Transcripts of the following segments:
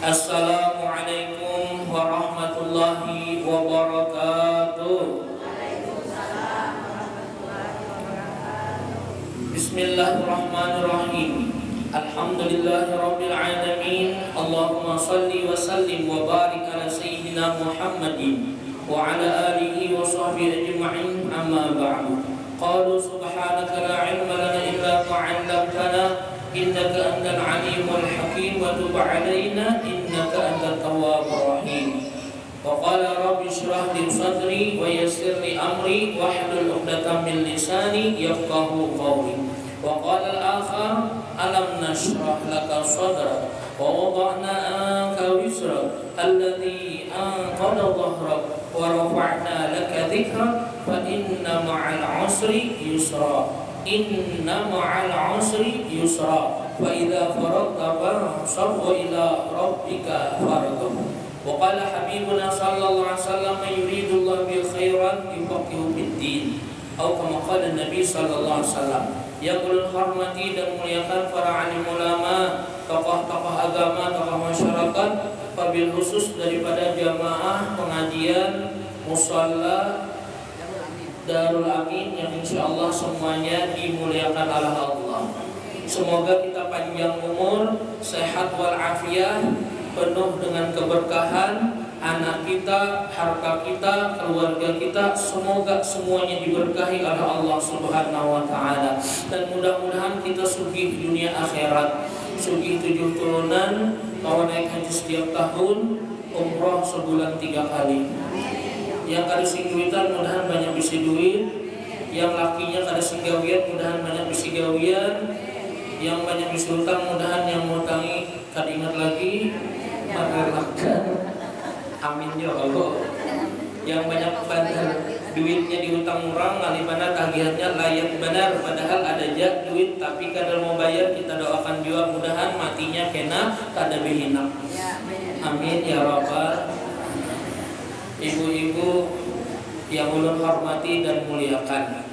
Assalamualaikum warahmatullahi wabarakatuh. Bismillahirrahmanirrahim. Alhamdulillahirabbil alamin. Allahumma shalli wa sallim wa barik ala sayyidina Muhammadin wa ala alihi wa sahbihi ajma'in. Amma ba'du. Qalu subhanaka la 'ilma lana illa ma 'allamtana innaka antal alimul hakim wa tub 'alaina innaka antat tawwabur rahim. Wa qala rabbi shrah li sadri wa yassir li amri wahlul 'uqdatam min lisani yafqahu qawli. Wa qala al-akhar alam nashrah laka sadrak wa wada'na anka wizrak alladhi anqadha dhahrak wa rafa'na laka dhikrak fa inna ma'al 'usri yusra. Inna ma'al 'usri yusra fa idza faragta fansab wa ila rabbika farghab. Wa qala habibuna sallallahu alaihi wasallam yuridullahu bil khairan yufaqihu bid-din atau kama qala Nabi sallallahu alaihi wasallam. Yang ulul hormati dan muliakan para alim ulama, tokoh-tokoh agama, tokoh masyarakat, wabil khusus daripada jamaah pengajian musalla Darul Amin yang insyaallah semuanya dimuliakan oleh Allah. Semoga kita panjang umur, sehat walafiat, penuh dengan keberkahan, anak kita, harta kita, keluarga kita, semoga semuanya diberkahi oleh Allah Subhanahu wa taala. Dan mudah-mudahan kita sugih dunia akhirat, sugih 7 turunan, mau naik haji setiap tahun, umroh sebulan 3 kali. Yang kada sing duitan mudahan banyak bisi duit, yang lakinya kada sing gawian mudahan banyak bisi gawian, yang banyak bisi utang mudahan yang ngutangi kada ingat lagi, merelakan. Amin ya Allah. Yang banyak bandar duitnya diutang orang, ngalibana tagihannya layak benar, padahal ada jak duit tapi kada mau bayar, kita doakan juga mudahan matinya kena kada behinak. Amin ya Rabbal. Ibu-ibu yang ulun hormati dan muliakan.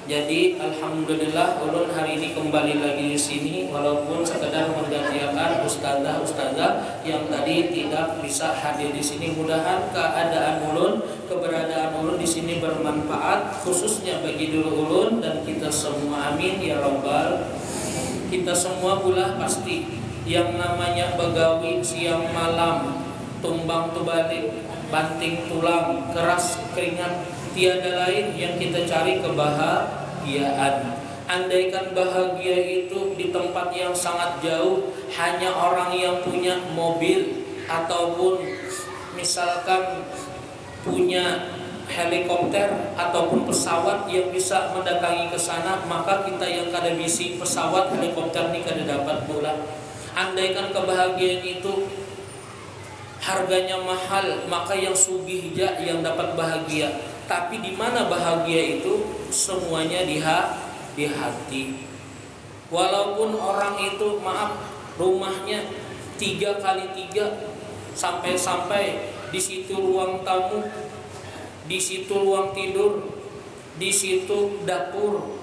Jadi alhamdulillah ulun hari ini kembali lagi di sini walaupun sekedar menggantikan ustazah yang tadi tidak bisa hadir di sini. Mudahan keadaan ulun, keberadaan ulun di sini bermanfaat khususnya bagi diri ulun dan kita semua. Amin ya Rabbal. Kita semua pula pasti yang namanya begawi siang malam, tumbang tubalik, banting tulang, keras keringat, tiada lain yang kita cari kebahagiaan. Andaikan bahagia itu di tempat yang sangat jauh, hanya orang yang punya mobil ataupun misalkan punya helikopter ataupun pesawat yang bisa mendatangi ke sana, maka kita yang kada bisi pesawat helikopter ini kada dapat pula. Andaikan kebahagiaan itu harganya mahal, maka yang sugih yang dapat bahagia. Tapi di mana bahagia itu? Semuanya di hati. Walaupun orang itu rumahnya 3x3, sampai-sampai di situ ruang tamu, di situ ruang tidur, di situ dapur,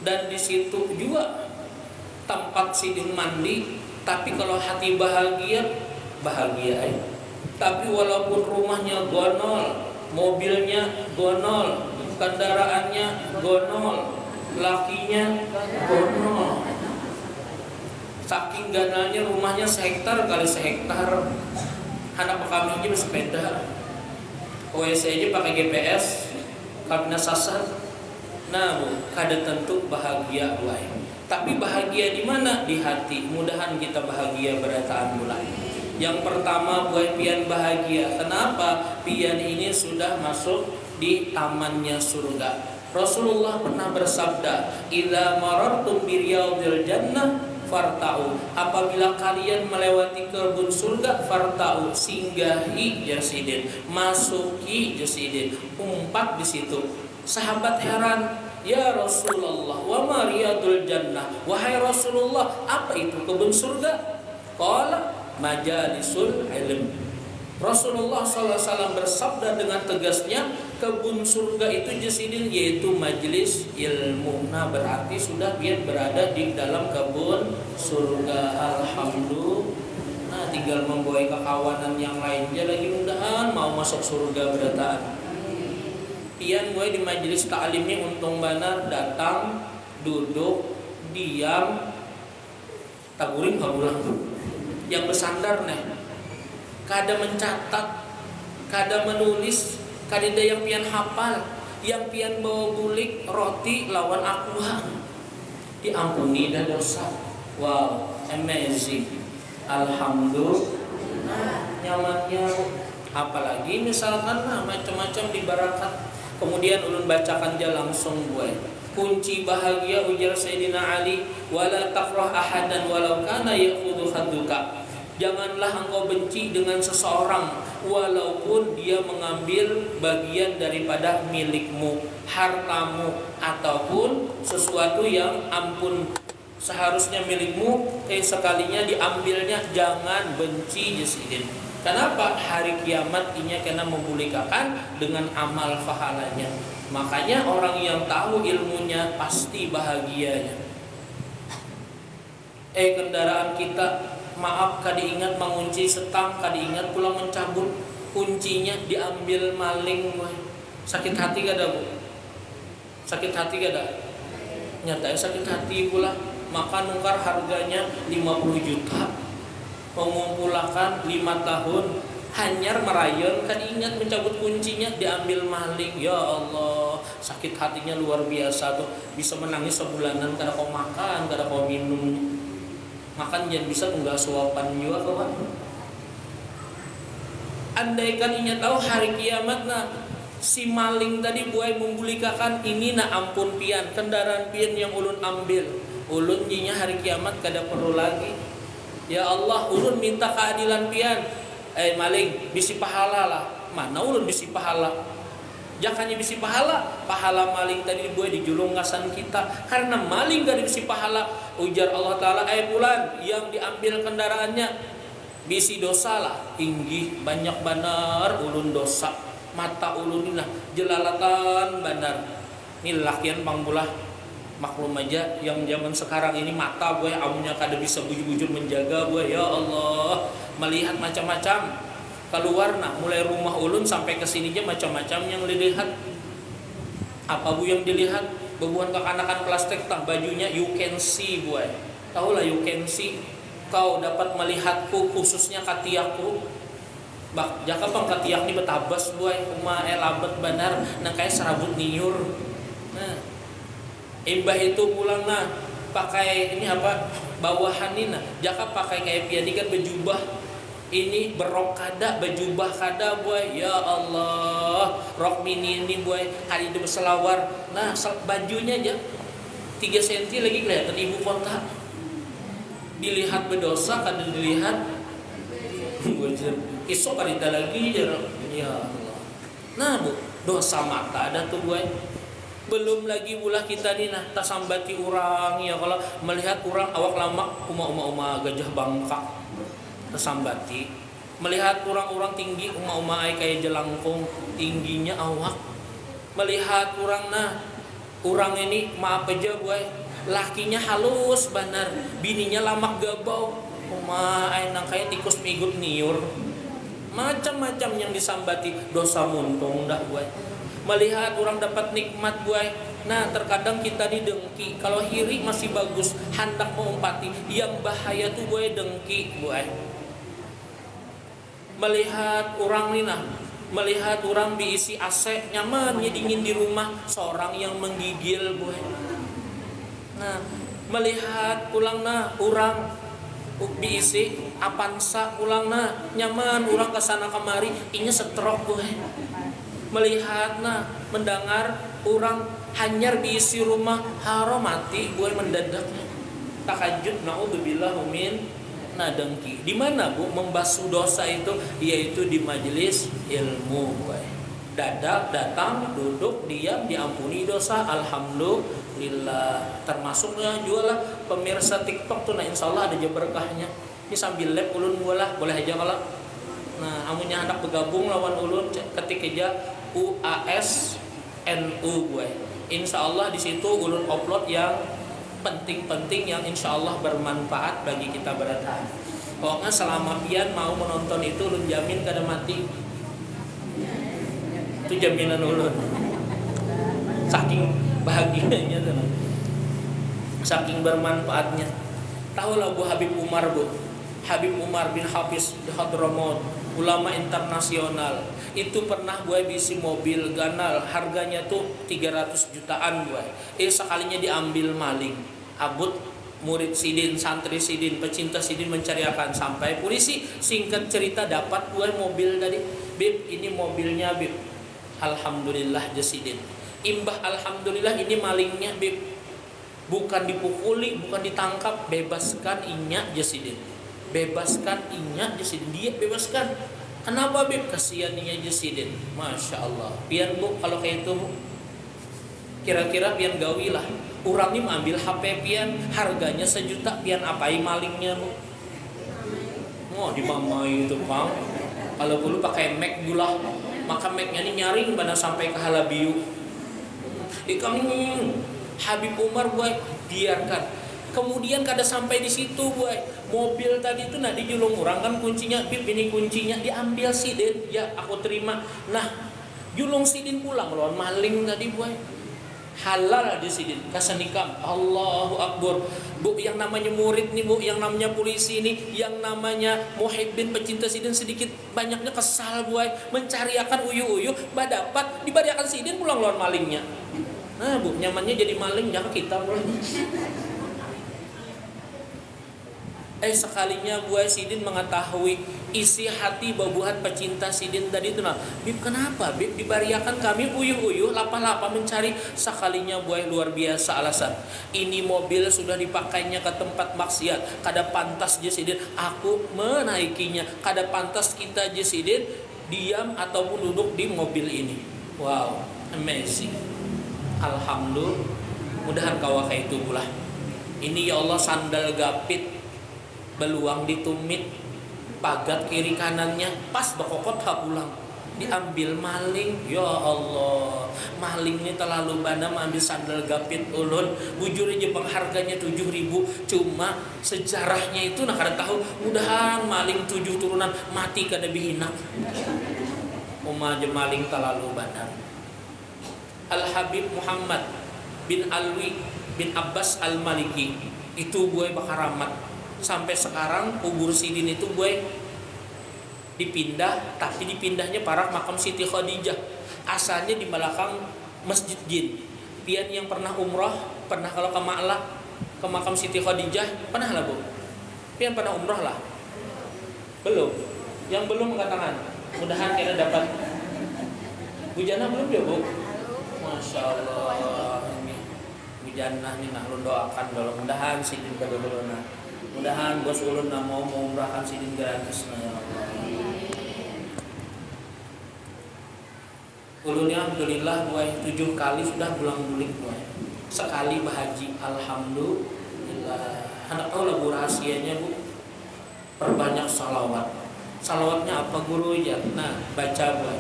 dan di situ juga tempat sidin mandi. Tapi kalau hati bahagia aja. Tapi walaupun rumahnya gonol, mobilnya gonol, kendaraannya gonol, lakinya gonol, saking ganalnya rumahnya sehektar kali sehektar, anak kami aja bersepeda, WC aja pakai GPS, kabina sasar. Nah, kada tentu bahagia wae. Tapi bahagia di mana? Di hati. Mudahan kita bahagia berataan mulai. Yang pertama buah pian bahagia. Kenapa? Pian ini sudah masuk di tamannya surga. Rasulullah pernah bersabda, "Idza marartum bi riyadil jannah farta'u." Apabila kalian melewati kebun surga, farta'u, singgahi jasidin, masuki jasidin, umpat di situ. Sahabat heran, "Ya Rasulullah, wa ma riyadul jannah?" Wahai Rasulullah, apa itu kebun surga? Qala majalisul ilm. Rasulullah SAW bersabda dengan tegasnya, kebun surga itu jasidin, yaitu majelis ilmu. Nah, berarti sudah dia berada di dalam kebun surga. Alhamdulillah. Nah, tinggal membawa kekawanan yang lainnya lagi mudahan mau masuk surga berataan. Pian gue di majelis ta'limnya untung benar datang, duduk, diam, taburing pulang. Yang bersandar nih, kada mencatat, kada menulis, kada yang pian hafal, yang pian bawa bulik roti lawan aqua. Diampuni dah dosa. Wow, amazing. Alhamdulillah, nyamannya. Apalagi misalkan macam-macam dibarakat. Kemudian ulun bacakan dia langsung gue. Kunci bahagia ujar Sayyidina Ali, wala taqrah ahadan walau kana ya'khudhu khadduka. Janganlah engkau benci dengan seseorang walaupun dia mengambil bagian daripada milikmu, hartamu ataupun sesuatu yang ampun seharusnya milikmu, sekalinya diambilnya, jangan benci jesidin. Kenapa? Hari kiamat inya kena memulikakan dengan amal pahalanya. Makanya orang yang tahu ilmunya pasti bahagianya. Kendaraan kita, maaf kada ingat mengunci setang, kada ingat pula mencabut kuncinya, diambil maling. Sakit hati kada bu? Sakit hati kada? Nyatanya sakit hati pula. Maka nukar harganya 50 juta, mengumpulkan 5 tahun, hanyar merayon, kan ingat mencabut kuncinya, diambil maling. Ya Allah, sakit hatinya luar biasa tuh. Bisa menangis sebulanan, kada kau makan, kada kau minum. Makan jangan bisa tunggal suapan juga kawan. Andaikan inya tahu hari kiamat si maling tadi buai membulikakan ini ampun pian, kendaraan pian yang ulun ambil. Ulun jinya hari kiamat kada perlu lagi. Ya Allah, ulun minta keadilan pian. Maling, bisi pahala lah. Mana ulun bisi pahala? Jangannya bisi pahala. Pahala maling tadi buat dijulung ngasan kita. Karena maling gak bisi pahala. Ujar Allah Ta'ala, bulan yang diambil kendaraannya bisi dosa lah. Tinggi, banyak benar ulun dosa. Mata ulun ini lah jelalatan benar. Ini lakian pangbulah. Maklum aja yang zaman sekarang ini mata gue amunya kada bisa bujur-bujur menjaga gue. Ya Allah, melihat macam-macam keluar mulai rumah ulun sampai ke sini aja macam-macam yang dilihat. Apa bu yang dilihat? Bebuan kekanakan plastik bajunya you can see gue. Tahu lah you can see. Kau dapat melihatku khususnya katiakku. Jaka pang katiak ni betabas gue. Labet benar kayak serabut niur. Imbah itu pulang pakai ini apa bawahan ini jaka pakai kayak piani kan berjubah ini berok kada berjubah kada boy. Ya Allah, rok mini ini boy hari itu berselawar bajunya aja 3 cm lagi kelihatan ibu kota. Dilihat berdosa kada dilihat isok kada lagi ya Allah. Bu dosa mata ada tuh boy. Belum lagi pula kita ni tak sambati orang ya, kalau melihat orang awak lama uma gajah bangka tersambati, melihat orang-orang tinggi uma ai kayak jelangkung tingginya awak, melihat orang ini maaf aja boy lakinya halus benar, bininya lamak gabau uma ai nang kayak tikus migut niur, macam-macam yang disambati dosa muntung dah boy. Melihat orang dapat nikmat buai. Terkadang kita didengki. Kalau hiri masih bagus, hendak mengumpati. Yang bahaya tuh buai dengki buai. Melihat orang ni melihat orang diisi AC nyaman, dingin di rumah, seorang yang menggigil buai. Melihat pulang orang diisi Avanza pulang nyaman, orang kesana kemari, ini stroke buai. Melihat mendengar orang hanyar diisi rumah haram mati gue mendadak takajud naudzubillah min dengki. Di mana bu membasuh dosa itu? Yaitu di majelis ilmu gue. Dadak datang duduk diam diampuni dosa, alhamdulillah. Termasuknya juga lah pemirsa TikTok tuh insyaallah ada aja berkahnya. Ini sambil lab ulun boleh aja kalau amunnya hendak bergabung lawan ulun ketik aja UASNU gue. Insyaallah di situ ulun upload yang penting-penting yang insyaallah bermanfaat bagi kita berada. Pokoknya selama pian mau menonton itu ulun jamin kada mati. Itu jaminan ulun. Saking bahagianya tuh. Saking bermanfaatnya. Tahu lagu Habib Umar, Bu? Habib Umar bin Hafiz di Hadramaut, ulama internasional. Itu pernah gue bisi mobil ganal, harganya tuh 300 jutaan gue. Sekalinya diambil maling. Abut murid sidin, santri sidin, pecinta sidin mencariakan sampai polisi. Singkat cerita dapat gue mobil tadi. Bib, ini mobilnya Bib. Alhamdulillah jasidin. Imbah alhamdulillah ini malingnya Bib. Bukan dipukuli, bukan ditangkap, bebaskan inya jasidin. Bebaskan inya jasidin. Dia bebaskan. Kenapa Bib? Kasihan inya jasidin. Masya Allah. Pian Bu, kalau kayak itu Bu, kira-kira pian gawi lah. Orang ini mengambil HP pian, harganya 1 juta, pian apai malingnya Bu? Oh, dimamai itu Bang. Kalau dulu pakai Mac gula, maka Mac-nya ini nyaring mana sampai ke Halabiu. Kami Habib Umar gue biarkan. Kemudian kada sampai di situ gue, mobil tadi itu nak dijulung orang kan kuncinya, Bib ini kuncinya diambil sidin, ya aku terima. Nah, julung sidin pulang lawan maling tadi gue. Halal di sidin, kasanikam. Allahu Akbar. Bu, yang namanya murid nih Bu, yang namanya polisi nih, yang namanya muhibbin pecinta sidin sedikit banyaknya kesal gue, mencariakan uyu-uyu, dapat dibariakan sidin pulang lawan malingnya. Nah Bu, nyamannya jadi maling jangan kita pulang. Sekalinya buah sidin mengetahui isi hati babuhan pecinta sidin tadi itu nah, Bib kenapa Bib dibariakan kami uyuh-uyuh lapa-lapa mencari. Sekalinya buah luar biasa alasan. Ini mobil sudah dipakainya ke tempat maksiat, kada pantas jasidin aku menaikinya, kada pantas kita jasidin diam ataupun duduk di mobil ini. Wow, amazing. Alhamdulillah, mudahan kawa kayak itu pula. Ini ya Allah sandal gapit beluang ditumit, pagat kiri kanannya pas bakokot pulang, diambil maling. Ya Allah, maling ini terlalu bana mengambil sandal gapit ulun. Bujur aja bang harganya 7.000, cuma sejarahnya itu nak kada tahu. Mudahan maling 7 turunan mati kada bihinak. Aja maling terlalu bana. Al Habib Muhammad bin Alwi bin Abbas Al Maliki itu gue bakaramat. Sampai sekarang kubur sidin itu gue dipindah, tapi dipindahnya parak makam Siti Khadijah. Asalnya di belakang Masjid Jin. Pian yang pernah umrah, pernah kalau ke Ma'la, ke makam Siti Khadijah, pernah lah Bu? Pian pernah umrah lah? Belum? Yang belum angkat tangan. Mudahan kita dapat. Bu Jana belum ya Bu? Masya Allah. Ini Bu Jana nih nah lu doakan kalau mudahan sidin kedua-duanya. Mudahan bos ulun mau umrahkan sidin gratis ya Allah. Ulunnya alhamdulillah gue 7 kali sudah bulang-bulik gue. Sekali berhaji alhamdulillah. Anak tahu lagu rahasianya Bu? Perbanyak salawat. Salawatnya apa guru ya? Nah, baca gue.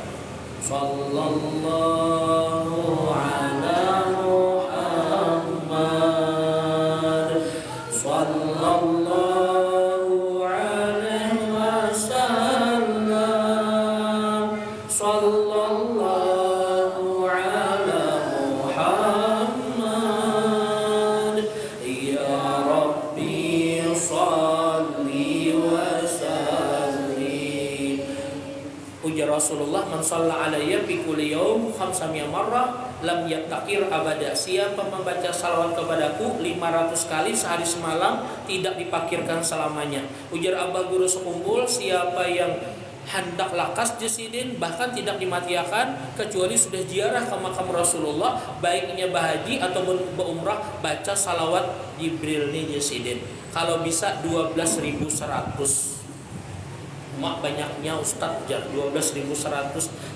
Sallallahu ala Muhammad. Sallallahu alaihi wasallam. Sallallahu ala Muhammad. Ya Rabbi salli wa sallim. Ujar Rasulullah, man shalla alayya fi kulli yawm 500 marrah lam yattaqir abada. Siapa membaca salawat kepadaku 500 kali sehari semalam tidak dipakirkan selamanya. Ujar Abah Guru sekumpul, siapa yang hendak lakas jasidin bahkan tidak dimatiakan kecuali sudah ziarah ke makam Rasulullah, baiknya bahaji ataupun berumrah, baca salawat Jibril ni jasidin. Kalau bisa 12.100. Mak banyaknya Ustaz jar 12.100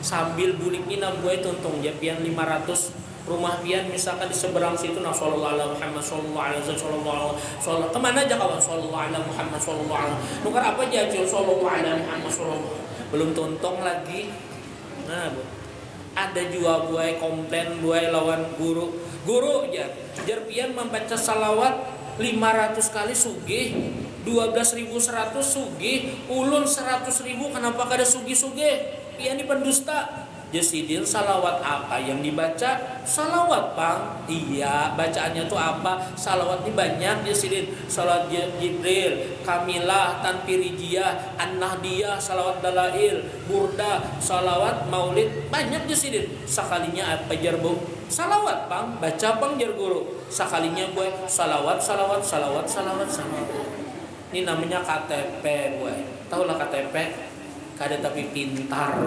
sambil bulik ini nam gue tuntung ya pian 500 rumah pian misalkan di seberang situ nah sallallahu alaihi Muhammad sallallahu alaihi wasallam kemana aja kawan sallallahu alaihi Muhammad sallallahu alaihi nukar apa aja cil sallallahu alaihi Muhammad sallallahu belum tuntung lagi. Nah Bu, ada juga gue komplain gue lawan guru jar pian membaca salawat 500 kali sugih, 12.100 sugih, ulun 100.000 kenapa kada sugih-sugih? Iya ini pendusta. Jasidin salawat apa yang dibaca? Salawat Bang. Iya, bacaannya tuh apa? Salawat ini banyak Jasidin. Salawat Jibril, Kamilah, Tanfirijiyah, An-Nahdiyah, salawat Dalail, Burda, salawat Maulid, banyak Jasidin. Sekalinya apa jar Bu? Salawat Bang, baca Bang jar guru. Sekalinya gue salawat. Ini namanya KTP gue. Tahu lah KTP? Kada tapi pintar.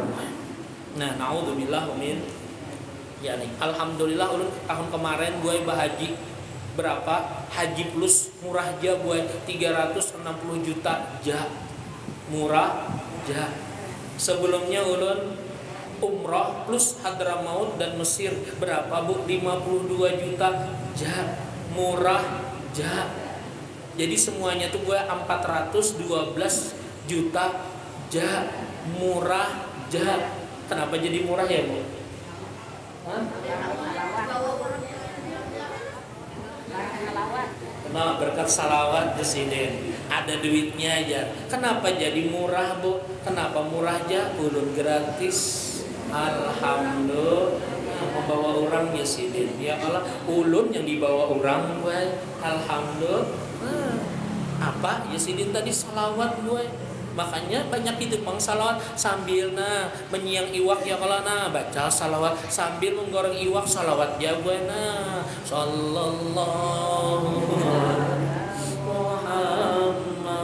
Nah, naudzubillah min yani. Alhamdulillah ulun tahun kemarin gue bahaji berapa? Haji plus murah aja gue 360 juta jah. Murah jah. Sebelumnya ulun umrah plus Hadramaut dan Mesir berapa Bu? 52 juta jah. Murah jah. Jadi semuanya tuh gue 412 juta jah. Murah jah. Kenapa jadi murah ya Bu? Nah, berkat salawat di sini ada duitnya aja. Kenapa jadi murah Bu? Kenapa murah aja? Ulun gratis. Alhamdulillah. Membawa orang ya sini. Ya Allah, ulun yang dibawa orang gue. Alhamdulillah. Apa? Ya sini tadi salawat gue. Makanya banyak itu Bang salawat sambil menyiang iwak ya kalau baca salawat sambil menggoreng iwak salawat jawana sallallahu Muhammad.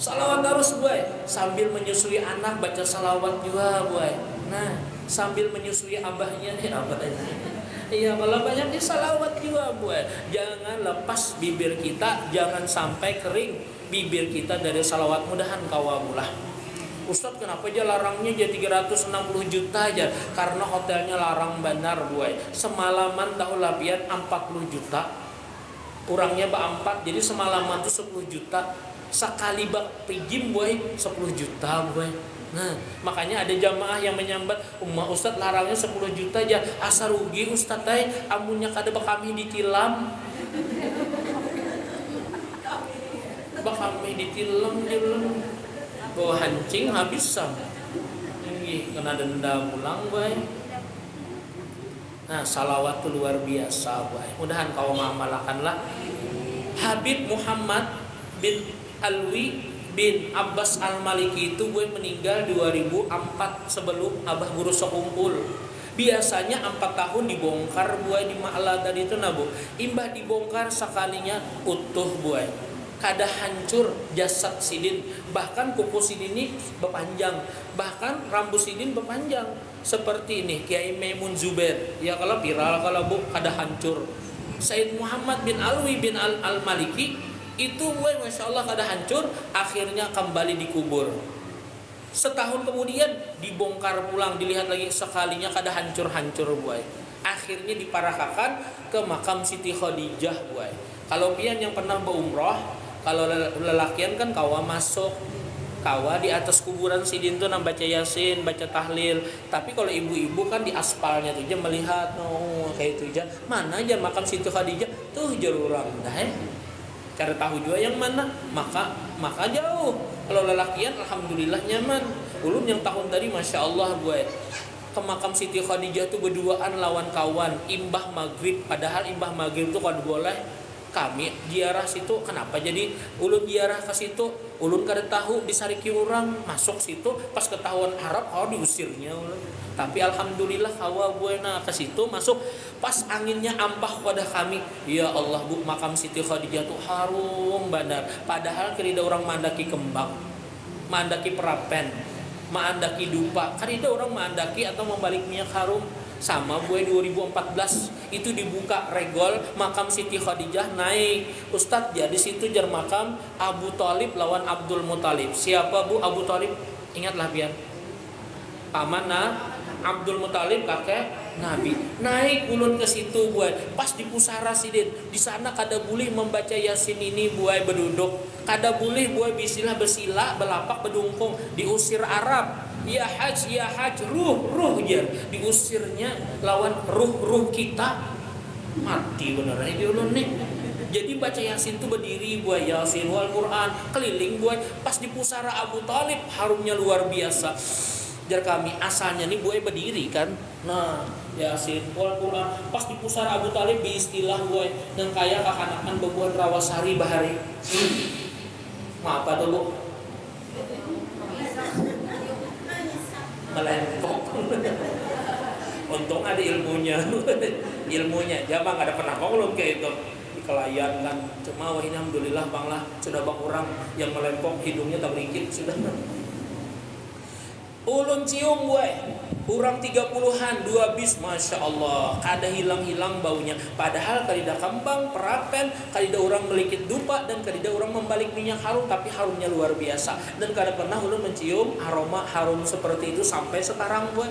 Salawat terus gue sambil menyusui anak baca salawat juga gue. Nah, sambil menyusui abahnya iya kalau banyak di salawat juga gue. Jangan lepas bibir kita, jangan sampai kering bibir kita dari salawat, mudahan kawamulah. Ustadz kenapa aja larangnya jadi 360 juta aja? Karena hotelnya larang benar gue. Semalaman tahu lapian 40 juta. Kurangnya ba 4, jadi semalaman tuh 10 juta. Sekali bak pijim gue 10 juta gue. Nah, makanya ada jamaah yang menyambat, Ustadz larangnya 10 juta aja. Asa rugi Ustadz amunnya kada kami ditilam. Kami ditilam bawa hancing habis sam. Kena denda pulang boy. Nah, salawat itu luar biasa boy. Mudahan kau mengamalkanlah. Habib Muhammad bin Alwi bin Abbas Al-Maliki itu gue meninggal 2004 sebelum Abah Guru sekumpul. Biasanya 4 tahun dibongkar gue di Ma'la tadi itu nabu. Imbah dibongkar sekalinya utuh gue. Kada hancur jasad sidin, bahkan kuku sidin ini berpanjang, bahkan rambut sidin berpanjang. Seperti ini Kiai Maimun Zubair, ya kalau viral kalau Bu kada hancur. Said Muhammad bin Alwi bin Al-Maliki itu gue masya Allah kada hancur, akhirnya kembali dikubur. Setahun kemudian dibongkar pulang, dilihat lagi sekalinya kada hancur-hancur gue. Akhirnya diparakakan ke makam Siti Khadijah gue. Kalau pian yang pernah berumrah, kalau lelakian kan kawa masuk, kawa di atas kuburan sidin tuh baca yasin, baca tahlil. Tapi kalau ibu-ibu kan di aspalnya tuh aja melihat, kayak itu aja. Mana aja makam Siti Khadijah tuh jarurang dah. Cara tahu juga yang mana, maka jauh. Kalau lelakian alhamdulillah nyaman. Ulun yang tahun tadi masya Allah gue ke makam Siti Khadijah tuh berduaan lawan kawan imbah maghrib, padahal imbah maghrib tuh kada boleh. Kami ziarah situ, kenapa jadi ulun ziarah ke situ? Ulun kada tahu disariki orang masuk situ, pas ketahuan Arab diusirnya ulun. Tapi alhamdulillah kawa buena ke situ masuk, pas anginnya ampah pada kami. Ya Allah Bu, makam Siti Khadijah tuh harum benar. Padahal kerida orang mandaki kembang, mandaki perapen, mandaki dupa. Kerida orang mandaki atau membalik minyak harum. Sama gue 2014 itu dibuka regol makam Siti Khadijah naik. Ustadz jadi situ jar makam Abu Thalib lawan Abdul Muthalib. Siapa Bu Abu Thalib? Ingatlah biar paman Abdul Muthalib kakek Nabi. Naik ulun ke situ gue. Pas di pusara sidin. Di sana kada boleh membaca Yasin ini gue berduduk. Kada boleh gue bisilah bersila belapak bedungkung, diusir Arab. Ya haj, ruh jar. Diusirnya lawan ruh kita. Mati bener aja ulun nih. Jadi baca Yasin tuh berdiri buat Yasin wal Quran keliling buat pas di pusara Abu Thalib harumnya luar biasa. Jar kami asalnya nih buat berdiri kan. Nah, Yasin wal Quran pas di pusara Abu Thalib istilah buat yang kaya kakanakan bebuan rawasari bahari. Apa tuh Bu? Melempok. Untung ada ilmunya. Ilmunya, jangan ada pernah kolom kayak itu. Kelayan kan, cuma wah ini alhamdulillah bang lah sudah bang orang yang melempok hidungnya tak berikit sudah. Ulun cium gue, kurang 30-an 2 bis, masya Allah, kada hilang-hilang baunya. Padahal kadida kembang, perapen, kadida orang melikit dupa dan kadida orang membalik minyak harum, tapi harumnya luar biasa. Dan kada pernah ulun mencium aroma harum seperti itu sampai sekarang gue.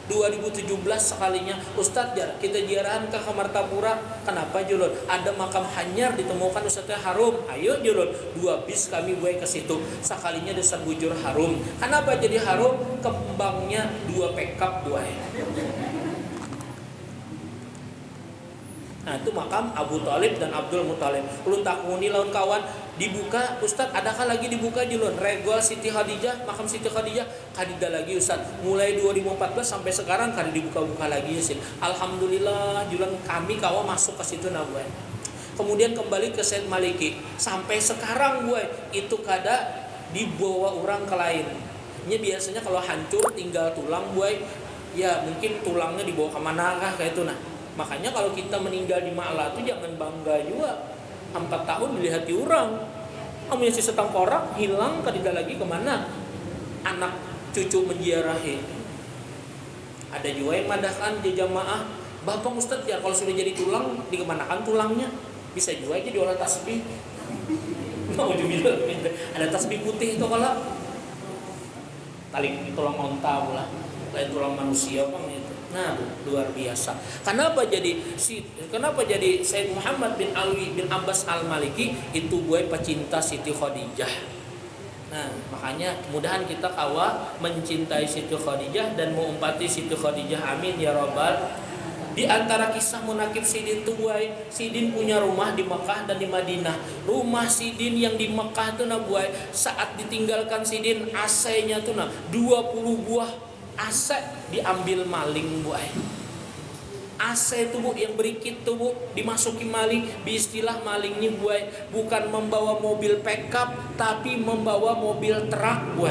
2017 sekalinya Ustadz jar kita ziarahan ke Martapura. Kenapa julun? Ada makam hanyar ditemukan Ustadznya harum. Ayo julun 2 bis kami buai ke situ. Sekalinya desa bujur harum. Kenapa jadi harum? Kembangnya 2 pekap buai. Nah itu makam Abu Thalib dan Abdul Muthalib. Ulun takuni lawan kawan dibuka, Ustadz adakah lagi dibuka julun? Regol Siti Khadijah, makam Siti Khadijah kadida lagi Ustadz. Mulai 2014 sampai sekarang kada dibuka-buka lagi Yasin. Alhamdulillah julun kami kawan masuk ke situ nah gue. Kemudian kembali ke Said Maliki. Sampai sekarang gue itu kada dibawa orang ke lain. Ini biasanya kalau hancur tinggal tulang gue, ya mungkin tulangnya dibawa ke manakah kayak itu nah. Makanya kalau kita meninggal di Ma'la itu jangan bangga juga. 4 tahun dilihat di orang. Kamu si setang korak hilang kadida lagi kemana? Anak cucu menziarahi. Ada juga yang madahkan di jamaah, Bapak Ustadz ya kalau sudah jadi tulang dikemanakan tulangnya? Bisa juga aja diolah tasbih. Mau juga ada tasbih putih itu kalau tali tulang onta pula, lain tulang manusia bang itu. Nah, luar biasa. Kenapa jadi Said Muhammad bin Alwi bin Abbas Al-Maliki itu gue pecinta Siti Khadijah. Nah, makanya mudahan kita kawa mencintai Siti Khadijah dan mengumpati Siti Khadijah. Amin ya rabbal. Di antara kisah munakib Sidin tuh gue, Sidin punya rumah di Mekah dan di Madinah. Rumah Sidin yang di Mekah tuh nah gue, saat ditinggalkan Sidin AC-nya tuh nah 20 buah AC diambil maling bu. AC tuh bu yang berikit tuh bu dimasuki maling. Istilah maling nih bu bukan membawa mobil pickup tapi membawa mobil truk bu.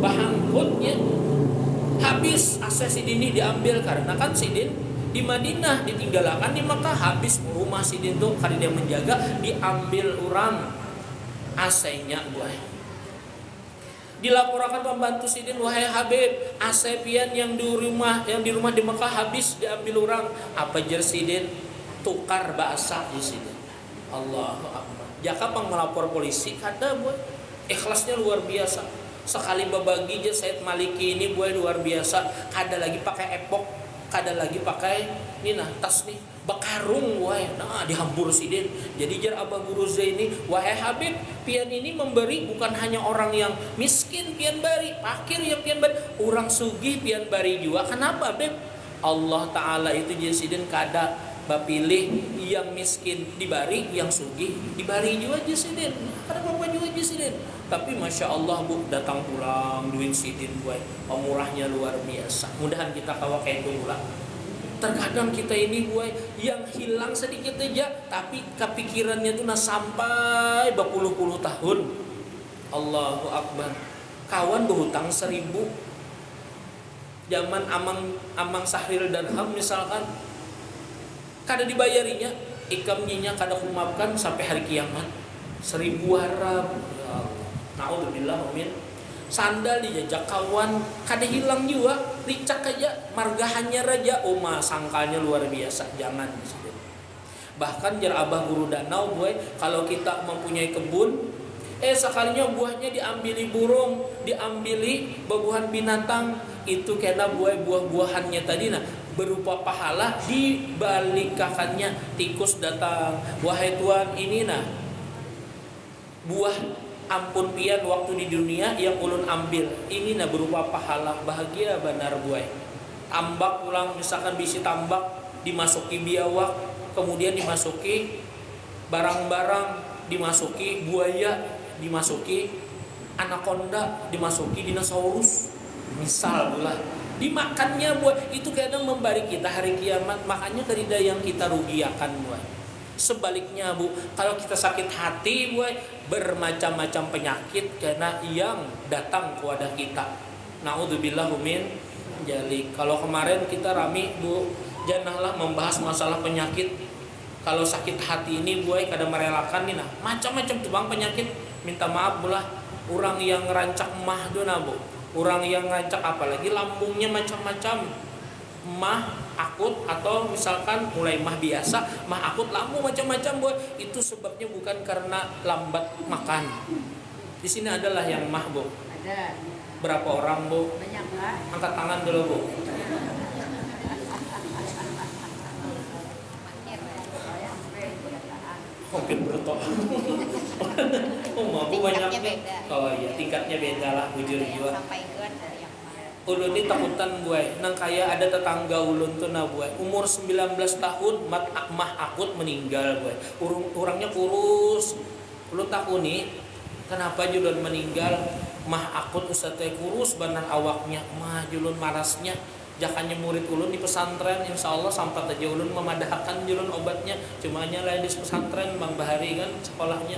Bahangkutnya habis AC Sidin ini diambil karena kan Sidin di Madinah ditinggalkan di Mekah. Habis rumah Sidin tuh karena dia menjaga diambil orang AC-nya bu. Dilaporkan pembantu Sidin, wahai Habib, AC pian yang di rumah di Mekah habis diambil orang. Apa jar Sidin? Tukar bahasa di Sidin. Allahu Akbar. Jaka pang melapor polisi kada buat ikhlasnya luar biasa. Sekali babagi je Said Maliki ini buat luar biasa. Kada lagi pakai epok, kada lagi pakai ini nah tas nih bekarung wahai. Nah dihambur Sidin. Jadi jar Abah Guru Zaini, wahai Habib, pian ini memberi bukan hanya orang yang miskin pian bari, fakir yang pian bari, orang sugih pian bari juga. Kenapa Habib? Allah Ta'ala itu jadi Sidin kada bapilih yang miskin dibari, yang sugih dibari juga aja Sidin. Kada apa juga aja Sidin. Tapi Masya Allah bu, datang pulang duit Sidin buat pemurahnya luar biasa. Mudahan kita kawa kayak dulu lah. Terkadang kita ini buat yang hilang sedikit aja, tapi kepikirannya tuh nah sampai berpuluh-puluh tahun. Allahu Akbar. Kawan berhutang 1.000. Zaman Amang Sahril dan Ham misalkan, kada dibayarinya, ikamnya kada kumapkan sampai hari kiamat. 1.000 harap. Ya Allah. Naudzubillah amin. Sandal dijajak kawan kada hilang juga, ricak aja margahannya raja, sangkalnya luar biasa. Jangan disini. Bahkan jar Abah Guru Danau boy, kalau kita mempunyai kebun, sekalinya buahnya diambili burung, diambili babuhan binatang, itu kena buah-buahannya tadi nah berupa pahala dibalikakannya. Tikus datang, wahai tuan ini nah buah ampun pian waktu di dunia yang ulun ambil ini nah berupa pahala, bahagia benar buai. Tambak ulang misalkan bisi tambak dimasuki biawak, kemudian dimasuki barang-barang dimasuki buaya, dimasuki anaconda, dimasuki dinosaurus, misal pula dimakannya buah itu kadang membari kita hari kiamat. Makanya tidak yang kita rugiakan buah. Sebaliknya Bu, kalau kita sakit hati buah, bermacam-macam penyakit karena yang datang kepada kita. Naudzubillah min dzalik. Kalau kemarin kita rame Bu, janganlah membahas masalah penyakit. Kalau sakit hati ini buah kadang merelakan nih, nah macam-macam tuh bang penyakit. Minta maaf bulah, orang yang rancak mah dona Bu. Orang yang ngacak apalagi lambungnya macam-macam, mah akut atau misalkan mulai mah biasa, mah akut, lambung macam-macam Bu. Itu sebabnya bukan karena lambat makan. Di sini adalah yang mah Bu. Ada. Berapa orang Bu? Banyak lah. Angkat tangan dulu Bu. Mungkin bertok. Oh mampu banyak. Oh iya tingkatnya beda lah bujur jiwa. Ulun ini takutan gue, nang kaya ada tetangga ulun tuh nah gue, umur 19 tahun mah akut meninggal gue, orangnya kurus. Ulun takuni kenapa julun meninggal mah akut ustaz teh kurus benar awaknya, mah julun marasnya. Jakanya murid ulun di pesantren, insya Allah sampai aja ulun memadahkan julun obatnya, cuma hanya lain di pesantren Bang Bahari kan sekolahnya.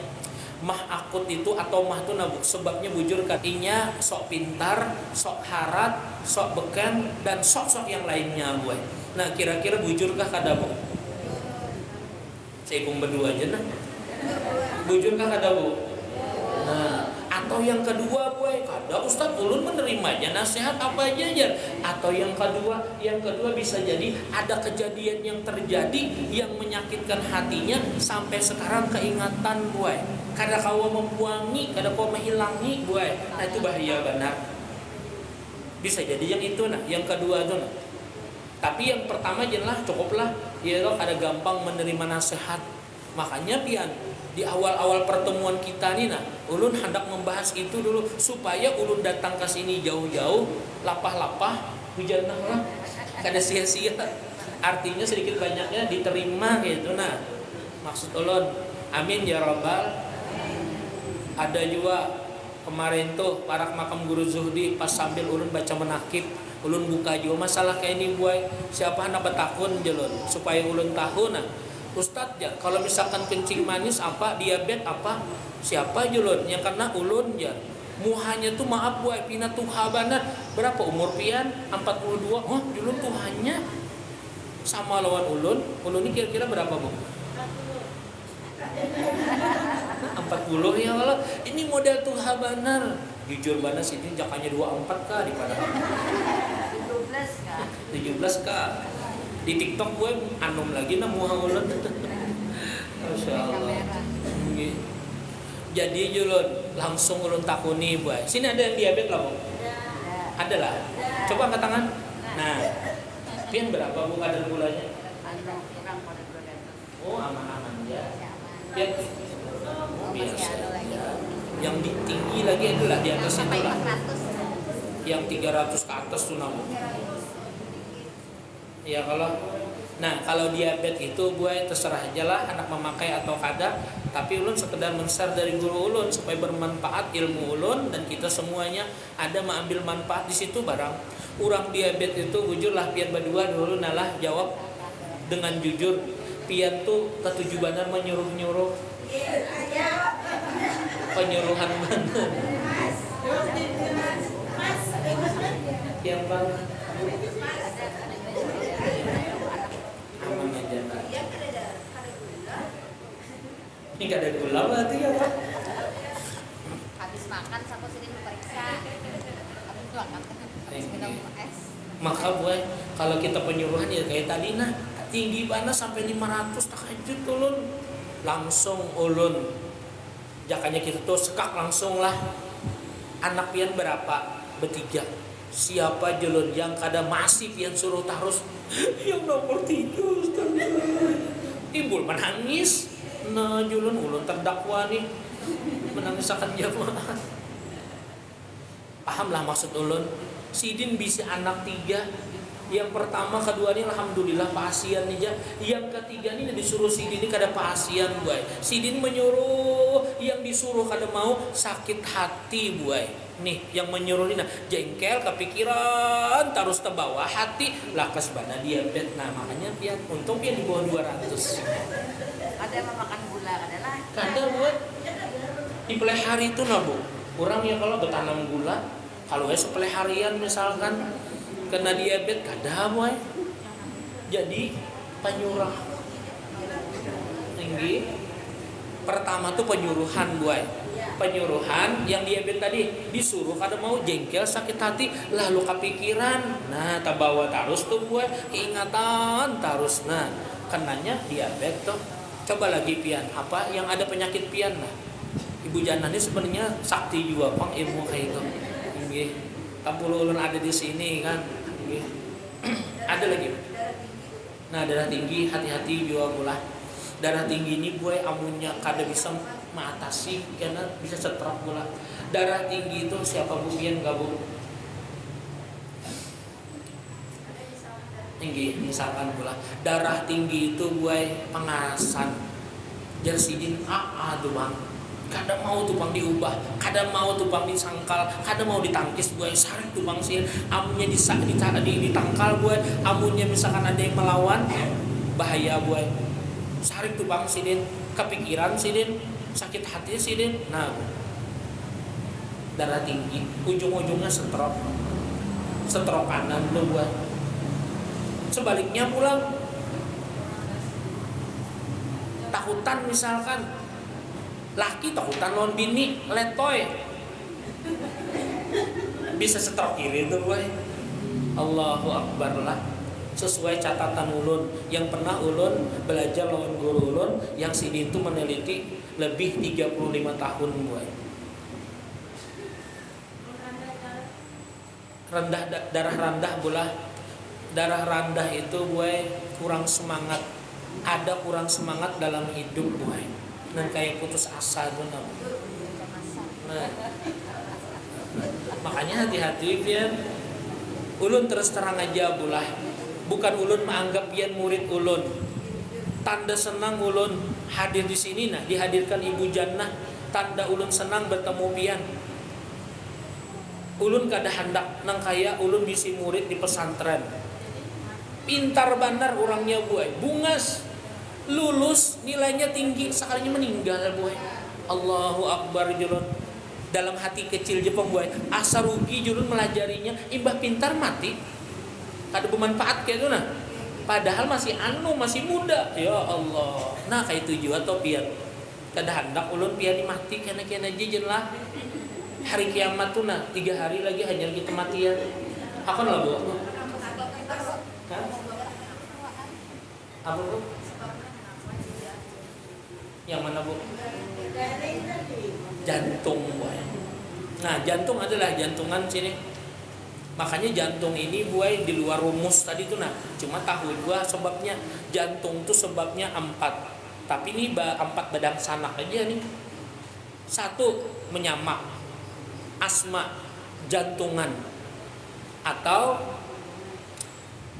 Mah akut itu atau mah itu nabu sebabnya bujur katinya sok pintar, sok harat, sok beken dan sok-sok yang lainnya gue. Nah kira-kira bujurkah kadabu? Saya berdua aja nah. Bujurkah kadabu? Nah atau yang kedua gue, kada Ustadz ulun menerimanya nasihat apa aja ya. Atau yang kedua bisa jadi ada kejadian yang terjadi yang menyakitkan hatinya sampai sekarang keingatan gue. Kada kau membuangi, kada kau menghilangi gue. Nah itu bahaya benar. Bisa jadi yang itu nah, yang kedua itu nah. Tapi yang pertama jelas cukuplah, ya lo kada gampang menerima nasihat. Makanya pian di awal-awal pertemuan kita nih nah, ulun hendak membahas itu dulu supaya ulun datang ke sini jauh-jauh, lapah-lapah, hujanah lah, kada sia-sia. Artinya sedikit banyaknya diterima gitu nah. Maksud ulun, amin ya rabbal. Ada juga kemarin tuh parak makam guru Zuhdi pas sambil ulun baca menakib, ulun buka juga masalah kayak ini buat siapa hendak betakun jelun supaya ulun tahu nah. Ustadz ya, kalau misalkan kencing manis apa, diabetes apa, siapa julun? Ya karena ulun ya, muhanya tuh maaf buat pina tuha banget. Berapa umur pian? 42. Oh, julun tuhannya sama lawan ulun. Ulun ini kira-kira berapa Bu? 40 ya Allah. Ini model tuha benar. Jujur banget sih ini jakanya 24 kah di pada 17 kah? 17 kah? Di TikTok gue anum lagi nah muha ulun. Masya Allah. Jadi julun langsung ulun takuni buat. Sini ada yang diabetes lah Bu? Ada lah. Coba angkat tangan. Nah, pian berapa Bu kadar gulanya? Oh aman-aman ya. Pian biasa. Yang tinggi lagi adalah di atas itu lah. Yang 300 ke atas tuh namu. Ya kalau diabetes itu gue terserah aja lah anak memakai atau kada, tapi ulun sekedar men-share dari guru ulun supaya bermanfaat ilmu ulun dan kita semuanya ada mengambil manfaat di situ barang. Urang diabetes itu jujur lah pian berdua dulu nalah jawab dengan jujur, pian tuh ketujuanan menyuruh-nyuruh. Penyuruhan bener. Pian bang aman aja Kak. Ini gak ada gula berarti ya Pak? Habis makan sampai sini periksa. Habis itu habis minum es. Maka boy, kalau kita penyuruhan ya kayak tadi nah, tinggi banget sampai 500 tahajud ulun. Langsung ulun. Jakanya kita tuh sekak langsung lah. Anak pian berapa? Bertiga. Siapa julun yang kada masih pian suruh tarus yang nomor 3 Ustaz. Timbul menangis. Nah julun ulun terdakwa nih menangis akan jamaah. Pahamlah maksud ulun. Sidin bisa anak 3 Yang pertama, kedua ini alhamdulillah pasien nih. Yang ketiga ini disuruh sidin ini kada pasien buai. Sidin menyuruh, yang disuruh kada mau, sakit hati buai. Nih yang menyuruh ini nah, jengkel, kepikiran, terus terbawa hati, lakas bana diabetes. Nah makanya pian untung pian di bawah 200. Ada yang makan gula, ada lah. Kada buat di pelihari itu nah bu. Orang ya kalau bertanam gula, kalau sepeliharian misalkan kena diabetes kada boy. Jadi penyurah tinggi. Pertama tuh penyuruhan boy. Penyuruhan yang diabetes tadi disuruh kada mau, jengkel, sakit hati, lalu kepikiran. Nah, terbawa terus tuh boy, keingatan terus. Nah, kenanya diabetes tuh. Coba lagi pian, apa yang ada penyakit pian nah. Ibu Jana ini sebenarnya sakti juga pang ilmu kayak itu. Nggih. Kampul ulun ada di sini kan. Nggih. Ada lagi. Nah, darah tinggi hati-hati juga pula. Darah tinggi ini gue amunnya kada bisa mengatasi karena bisa stroke pula. Darah tinggi itu siapa bukian gabung? Tinggi misalkan pula. Darah tinggi itu gue pengasan. Jersidin tuh bang. Kada mau tuh bang diubah, kada mau tuh bang disangkal, kada mau ditangkis gue saring tuh bang sih. Amunnya ditangkal gue, amunnya misalkan ada yang melawan, bahaya gue. Saring tuh bang sidin, kepikiran sidin, sakit hati sidin. Nah, darah tinggi, ujung-ujungnya stroke kanan tuh gue. Sebaliknya pulang, takutan misalkan. Laki takutan lawan bini, letoy. Bisa stroke kiri tuh boy. Allahu Akbar lah. Sesuai catatan ulun yang pernah ulun belajar lawan guru ulun yang sini itu meneliti lebih 35 tahun boy. Darah rendah bola. Darah rendah itu boy kurang semangat. Ada kurang semangat dalam hidup boy. Nah kayak putus asa tuh nah. Makanya hati-hati pian. Ulun terus terang aja bulah. Bukan ulun menganggap pian murid ulun. Tanda senang ulun hadir di sini nah, dihadirkan Ibu Jannah. Tanda ulun senang bertemu pian. Ulun kada hendak nang kaya ulun bisi murid di pesantren. Pintar bandar orangnya buai, bungas. Lulus nilainya tinggi sekalinya meninggal boy. Allahu Akbar julun. Dalam hati kecil Jepang boy, asa rugi julun melajarinya, imbah pintar mati. Kada bermanfaat kayak itu nah. Padahal masih masih muda. Ya Allah. Nah kayak itu juga to pian. Kada hendak ulun pian mati kena-kena jejen lah. Hari kiamat tuh nah 3 hari lagi hanya kita matian. Akan lah bu. Apa bu? Yang mana bu? Jantung boy. Nah jantung adalah jantungan sini. Makanya jantung ini boy di luar rumus tadi tuh nah. Cuma tahu gua sebabnya jantung tuh sebabnya 4. Tapi ini 4 badang sanak aja nih. 1 menyamak, asma, jantungan, atau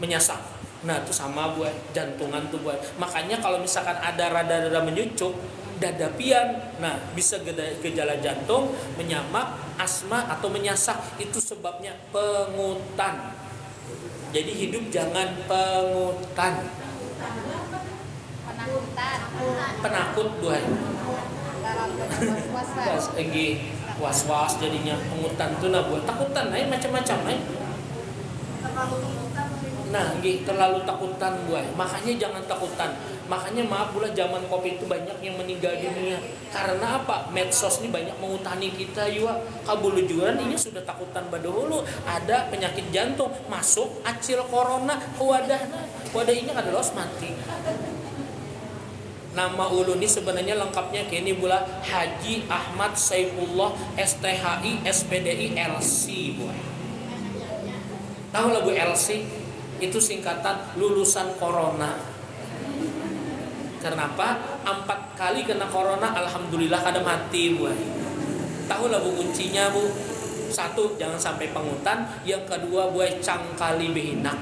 menyasak. Nah itu sama buat jantungan tuh buat. Makanya kalau misalkan ada rada-rada menyucuk, dada pian, nah bisa gejala jantung, menyamak, asma atau menyasak. Itu sebabnya pengutan. Jadi hidup jangan pengutan. Penakut buat. Was-was jadinya pengutan tuh nah buat takutan, macam-macam Nah, terlalu takutan gue. Makanya jangan takutan. Makanya maaf pula zaman Covid itu banyak yang meninggal dunia. Karena apa? Medsos ini banyak mengutani kita juga. Kabulujuran ini sudah takutan badahulu. Ada penyakit jantung masuk acil corona ke wadahnya. Wadahnya adalah mati. Nama ulun ini sebenarnya lengkapnya kini pula Haji Ahmad Saifullah STHI SPDI LC boy. Tahu lagu LC? Itu singkatan lulusan corona. Kenapa? 4 kali kena corona, alhamdulillah kada mati bu. Tahu lah bu kuncinya bu. 1 jangan sampai pengutan. Yang kedua bu cangkali behinak.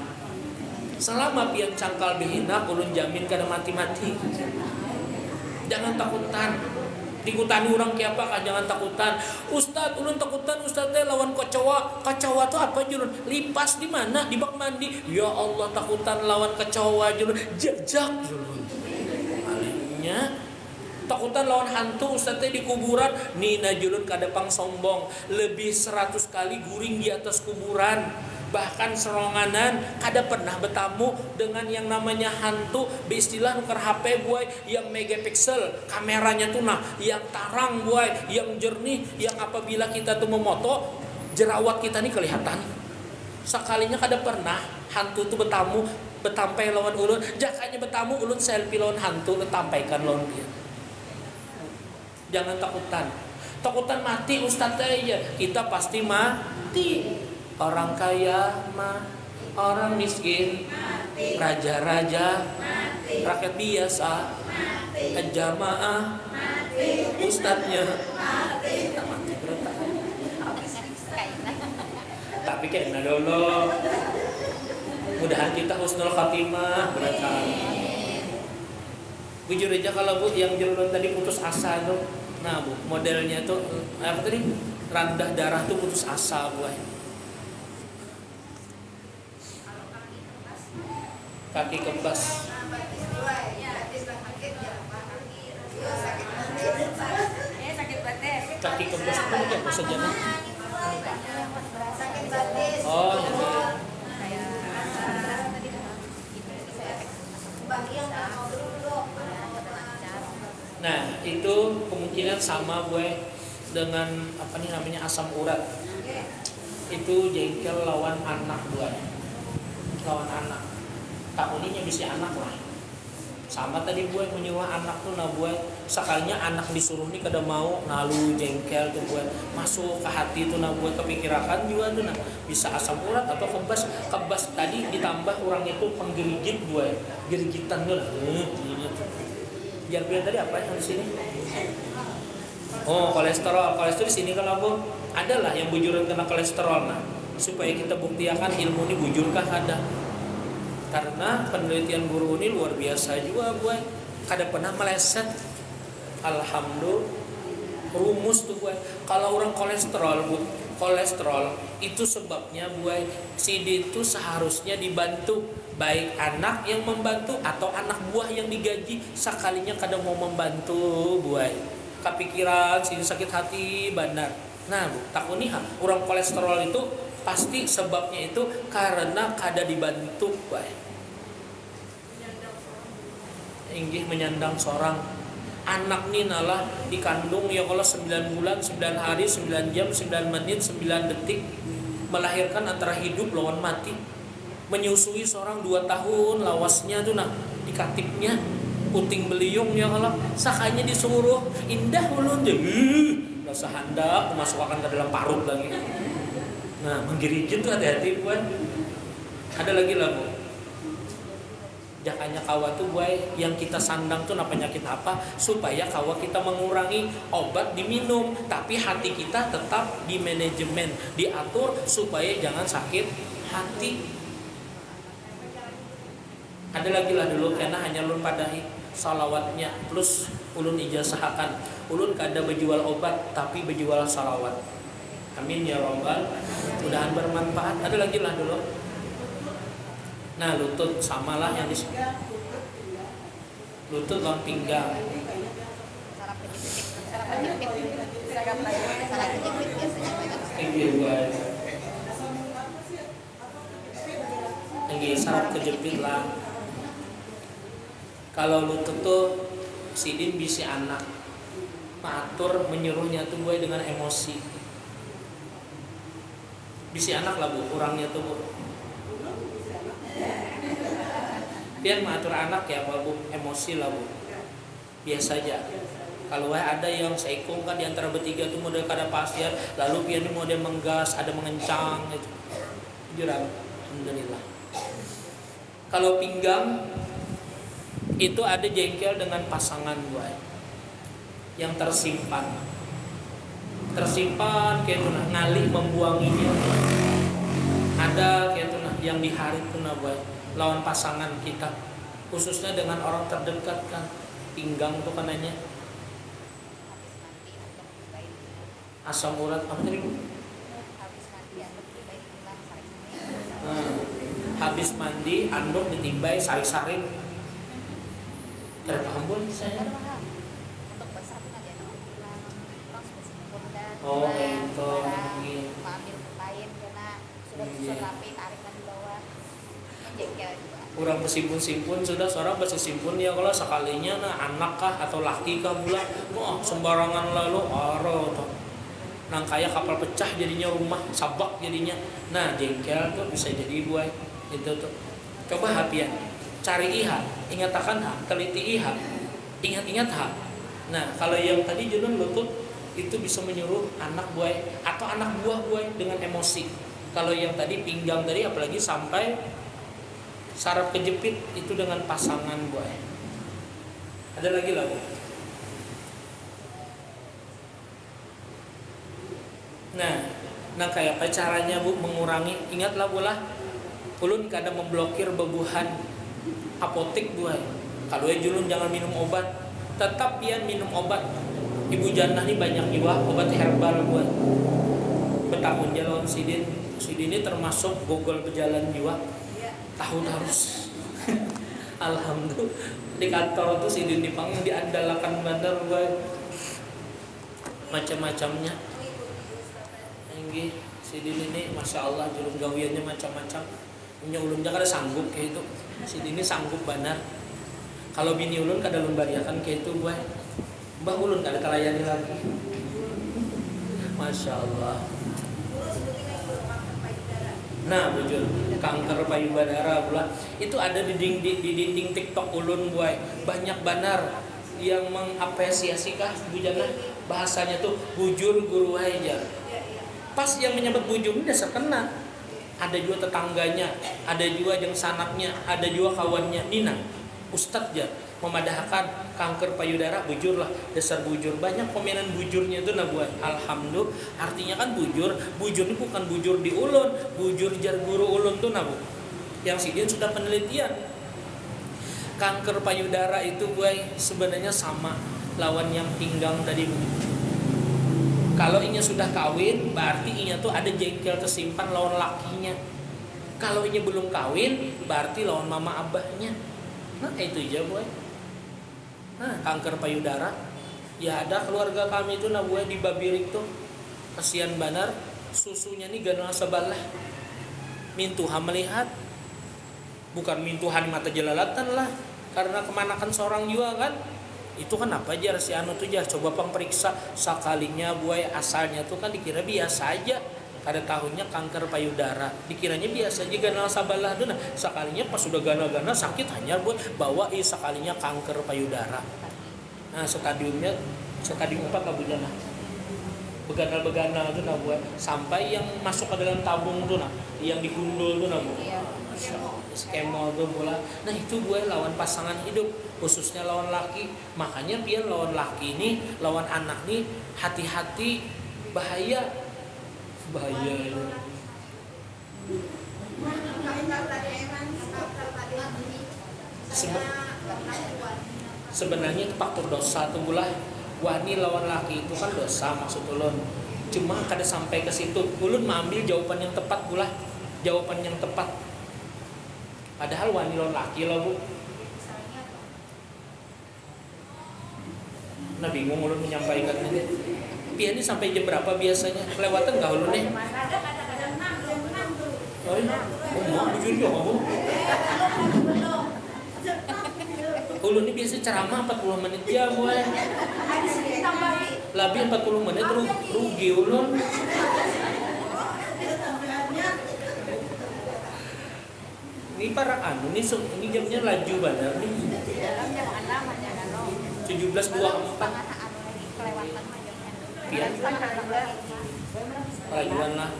Selama pian cangkal bihina ulun jamin kada mati-mati. Jangan takutan. Dikutani orang kiapa kan jangan takutan. Ustad ulun takutan ustad teh lawan kecoa. Kecoa tuh apa julun? Lipas di mana? Di bak mandi. Ya Allah takutan lawan kecoa julun. Jejak julun. Malingnya takutan lawan hantu ustad teh di kuburan. Nina julun kada pang sombong. Lebih 100 kali guring di atas kuburan. Bahkan seronganan kada pernah bertamu dengan yang namanya hantu. Beristilah nuker HP buai yang megapiksel kameranya tuh nah yang tarang buai yang jernih yang apabila kita tuh memoto jerawat kita nih kelihatan. Sekalinya kada pernah hantu tuh betampai lawan ulun. Jakanya bertamu ulun selfie lawan hantu letampaikan lawan dia. Jangan takutan mati ustaz aja kita pasti mati. Orang kaya mah, orang miskin mati. Raja-raja mati. Rakyat biasa mati. Jamaah mati. Ustadznya mati. Kita mati berantakan. Tapi kena dulu. Mudahan kita husnul khatimah berantakan. Jujur aja kalau Bu yang jurulun tadi putus asa tuh. Nah Bu modelnya tuh apa tadi? Rendah darah tuh putus asa Bu. Kaki kebas. Kaki kebas itu apa saja? Oh, nah itu kemungkinan sama gue dengan apa nih namanya asam urat. Itu jengkel lawan anak gue, lawan anak. Takuninya bisa anak lah. Sama tadi gue menyuruh anak tuh nah gue sekalinya anak disuruh nih kada mau nalu jengkel tuh gue masuk ke hati tuh nah gue kepikirakan juga tuh nah bisa asam urat atau kebas tadi ditambah orang itu penggerigit gue gerigitan tuh nah biar tadi apa yang di sini kolesterol di sini kalau Bu adalah yang bujuran kena kolesterol nah supaya kita buktikan ilmu ini bujurkah ada. Karena penelitian guru ini luar biasa juga gue kada pernah meleset. Alhamdulillah rumus tuh gue kalau orang kolesterol itu sebabnya gue CD itu seharusnya dibantu baik anak yang membantu atau anak buah yang digaji sekalinya kada mau membantu gue kepikiran sini sakit hati bandar. Nah Bu takuniha orang kolesterol itu pasti sebabnya itu karena kada dibantu gue. Inggih menyandang seorang anak nih nalah dikandung ya kalau 9 bulan, 9 hari, 9 jam, 9 menit, 9 detik melahirkan antara hidup lawan mati. Menyusui seorang 2 tahun lawasnya tuh nah dikatipnya puting beliung ya kalau sakanya disuruh indah ulun deh. Rasa hendak memasukkan ke dalam parut lagi. Nah, menggirigit tuh hati-hati buat. Ada lagi lah Bu. Jakanya kawa tuh gue yang kita sandang tuh penyakit apa supaya kawa kita mengurangi obat diminum tapi hati kita tetap di manajemen diatur supaya jangan sakit hati. Ada lagi lah dulu karena hanya ulun padahi salawatnya plus ulun ijazahakan ulun kada berjual obat tapi berjual salawat. Amin ya robbal. Mudahan bermanfaat. Ada lagi lah dulu. Nah lutut samalah yang di lutut lawan pinggang. Saraf kejepit lah. Kalau lutut tuh sidin bisi anak matur menyuruhnya tuh gue dengan emosi. Bisi anak lah Bu, orangnya tuh Bu. Pian mengatur anak ya Bu, emosi lah Bu. Biasa aja. Kalau ada yang seikung kan di antara bertiga tuh model kada pasir, lalu pian model menggas, ada mengencang gitu. Juran, alhamdulillah. Kalau pinggang itu ada jengkel dengan pasangan gue yang tersimpan kayak tuh ngalih membuanginya. Ada kayak tuh yang di hari tuh gue lawan pasangan kita, khususnya dengan orang terdekat kan. Pinggang tuh kanannya asam urat apa tadi Bu? Habis mandi anduk ditimbay sari-sari. Tidak paham Bu saya. Untuk besar tuh ada Oh, itu. ambil lain karena sudah susah rapi tarikan di bawah jengkel juga. Kurang bersimpun-simpun sudah seorang bersimpun ya kalau sekalinya nah anak kah atau laki kah pula wah sembarangan lalu aro tuh nang kayak kapal pecah jadinya rumah sabak jadinya. Nah jengkel tuh bisa jadi buai itu tuh. Coba hapian cari iha, ingatakan ha, teliti iha, ingat-ingat ha. Nah kalau yang tadi junun lutut itu bisa menyuruh anak buai atau anak buah buai dengan emosi. Kalau yang tadi pinggang tadi apalagi sampai saraf kejepit itu dengan pasangan buai. Ada lagi lah Bu. Nah kayak apa caranya Bu mengurangi? Ingatlah bola, ulun kadang memblokir bebuhan apotek buai. Kalau julun jangan minum obat, tetap pian minum obat. Ibu Jannah ini banyak juga obat herbal buat bertahun jalan sidin ini termasuk gogol berjalan jiwa tahun harus. Alhamdulillah di kantor tuh sidin dipanggil diandalkan bener buat macam-macamnya. Ini sidin ini masya Allah julun gawiannya macam-macam. Punya ulun jangan ada sanggup kayak itu. Sidin ini sanggup benar. Kalau bini ulun kada ulun bariakan kayak itu buat. Mbah ulun gak ada kalayani lagi. Masya Allah. Nah bujur kanker payudara pula itu ada di dinding TikTok ulun buai. Banyak banar yang mengapresiasi kah bujana bahasanya tuh bujur guru hajar. Pas yang menyebut bujur ini dasar kena. Ada juga tetangganya, ada juga yang sanaknya, ada juga kawannya. Nina Ustadz ya memadahkan kanker payudara bujur lah, dasar bujur. Banyak komenan bujurnya itu nah buat. Alhamdulillah artinya kan bujur ini bukan bujur di ulun, bujur jar guru ulun tuh nah Bu. Yang sidin sudah penelitian kanker payudara itu buat sebenarnya sama lawan yang pinggang tadi Bu. Kalau inya sudah kawin berarti inya tuh ada jengkel tersimpan lawan lakinya. Kalau inya belum kawin berarti lawan mama abahnya. Nah itu aja boy. Nah kanker payudara ya ada keluarga kami itu nah boy di Babirik tuh kasihan banar susunya nih ganal sebelah mintuha melihat bukan mintuhan mata jelalatan lah karena kemanakan seorang juga kan itu kan apa jar si anu tuh jar coba pang periksa sekalinya boy asalnya tuh kan dikira biasa aja kada tahunnya kanker payudara dikiranya biasa aja ganal sabalah tuh nah sekalinya pas sudah ganal-ganal sakit hanya buat bawa sekalinya kanker payudara. Nah stadium 4 lah bujana beganal tuh nah buat sampai yang masuk ke dalam tabung tuh nah yang digundul tuh nah bu skema tuh bola. Nah itu buat lawan pasangan hidup khususnya lawan laki. Makanya pian lawan laki ini lawan anak nih hati-hati bahaya sebenarnya itu faktor dosa tuh bulah wani lawan laki itu kan dosa maksud ulun cuma kada sampai ke situ ulun mengambil jawaban yang tepat bulah jawaban yang tepat padahal wani lawan laki lah Bu. Nah bingung ulun menyampaikan ini pian ini sampai jam berapa biasanya? Kelewatan gak ulun nih? Oh iya? Mau bujur juga Bu? Ulun ini biasa ceramah 40 menit ya Bu. Lebih 40 menit rugi ulun. Ini para anu ini jamnya laju banget nih. 17.24 Pelajuan lah.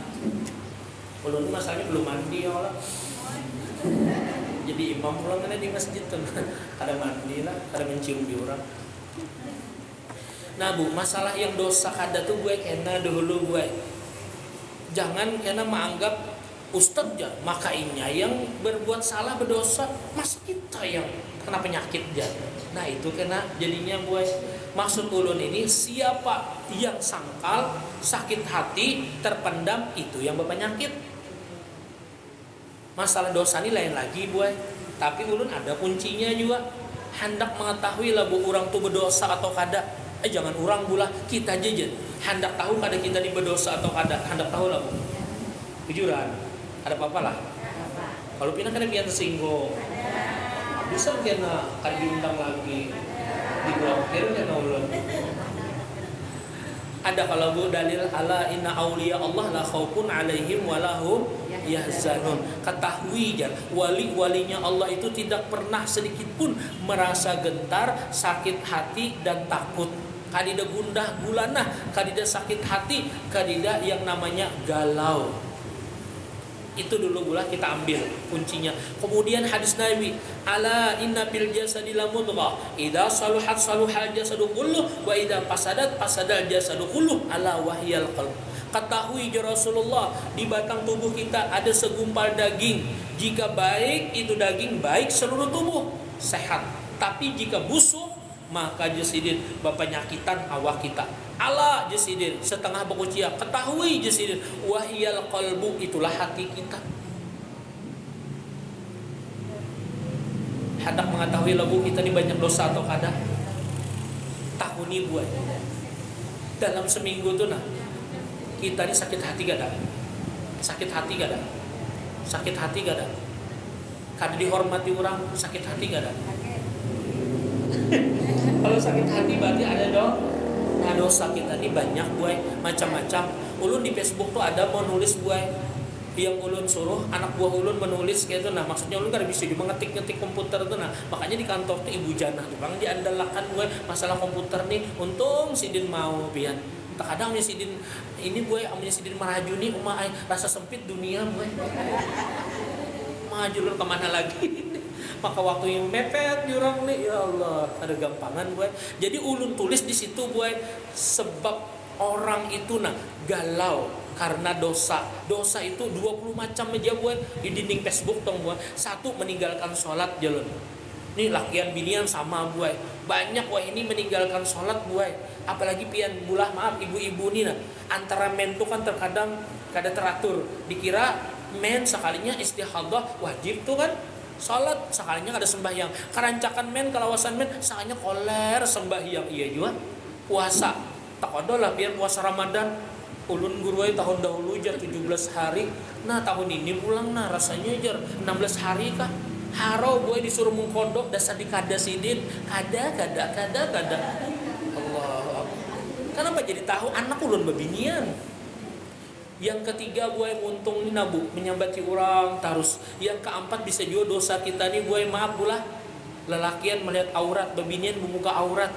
Ulun masalahnya belum mandi ya Allah. Jadi imam pulang kan di masjid tuh. Ada mandi lah, ada mencium di orang. Nah Bu, masalah yang dosa kada tuh gue kena dulu gue. Jangan kena menganggap Ustadz ya, makainya yang berbuat salah berdosa, masa kita yang kena penyakit ya. Nah itu kena jadinya gue. Maksud ulun ini, siapa yang sangkal, sakit hati, terpendam, itu yang berpenyakit. Masalah dosa ini lain lagi gue. Tapi ulun ada kuncinya juga. Hendak mengetahui lah bu orang tuh berdosa atau kada. Jangan orang bulah, kita jajan. Hendak tahu kada kita di berdosa atau kada. Hendak tahu lah bu. Jujuran. Ada apa-apa lah. Kalau pindah kan pian tersinggung. Bisa kena kan diundang lagi. Diblokir kena ulun. Ada kalau bu dalil ala inna auliya Allah la khaufun alaihim walahum yahzanun. Ketahui ya, wali-walinya Allah itu tidak pernah sedikit pun merasa gentar, sakit hati dan takut. Kadida gundah gulana, kadida sakit hati, kadida yang namanya galau. Itu dulu pula kita ambil kuncinya. Kemudian hadis Nabi, ala inna fil jasadi lamudghah, idza saluhat saluhal jasadu kulluh wa idza fasadat fasadal jasadu kulluh, ala wahyal qalb. Ketahui ya Rasulullah, di batang tubuh kita ada segumpal daging. Jika baik itu daging baik seluruh tubuh sehat. Tapi jika busuk maka jasidin penyakitan awak kita. Allah jasidin setengah bakucia, ketahui jasidin wahyal qalbu, itulah hati kita. Hendak mengetahui lagu kita di banyak dosa atau kada. Tahuni buat dalam seminggu tuh nah kita ini sakit hati gak ada, sakit hati gak ada, sakit hati gak ada, kada dihormati orang, sakit hati gak ada. Kalau sakit hati berarti ada dong. Nah dosa kita ini banyak buai, macam-macam. Ulun di Facebook tuh ada mau nulis buai, yang ulun suruh anak buah ulun menulis kayak itu. Nah maksudnya ulun kan bisa juga ngetik komputer tuh. Nah makanya di kantor tuh Ibu Jana tuh bang diandalkan buai masalah komputer nih. Untung Sidin mau pian. Terkadang punya Sidin ini buai, punya Sidin maraju nih umah rasa sempit dunia buai. Maju ulun kemana lagi? Maka waktu yang mepet jurang nih, ya Allah, ada gampangan gue. Jadi ulun tulis di situ gue, sebab orang itu nah galau karena dosa. Dosa itu 20 macam aja gue di dinding Facebook tong gue. Satu, meninggalkan sholat jalan. Nih lakian binian sama gue. Banyak gue ini meninggalkan sholat gue. Apalagi pian bulah maaf ibu-ibu nih nah. Antara men tuh kan terkadang kada teratur. Dikira men sekalinya istihadah wajib tuh kan. Salat sekalinya ada sembahyang. Kerancakan men kalawasan men sekalinya koler sembahyang. Iya juga. Puasa tak ada lah biar puasa Ramadan. Ulun guruai tahun dahulu jar 17 hari. Nah tahun ini pulang nah rasanya jar 16 hari kah. Haro gue disuruh mengkodok dasar di kada Sidin. Kada. Allah. Kenapa jadi tahu anak ulun bebinian. Yang ketiga gue untung nih nabu menyambati orang terus. Yang keempat bisa juga dosa kita nih gue maaf bulah lelakian melihat aurat bebinian membuka aurat.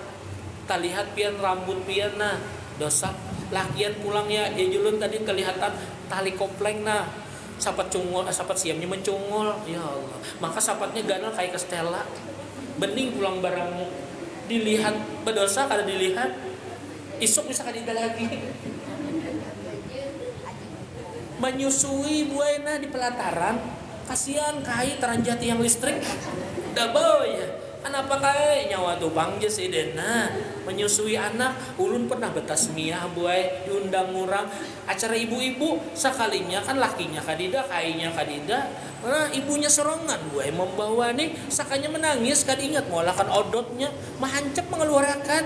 Tak lihat pian rambut pian nah dosa. Lakian pulangnya ya julun tadi kelihatan tali kopleng nah. Sapat cungol, sapat siamnya mencungol. Ya Allah. Maka sapatnya ganal kayak ke Stella. Bening pulang barangnya. Dilihat berdosa kada dilihat. Isuk bisa kada lagi. Menyusui buena di pelataran, kasihan kai teranjat yang listrik. Double ya. Kenapa kai nyawa tuh bang jasidena menyusui anak. Ulun pernah betasmiah buai diundang orang acara ibu-ibu sekalinya kan lakinya kadida, kainya kadida. Nah ibunya serongan buai membawa nih sakanya menangis kada ingat molakan odotnya mahancap mengeluarkan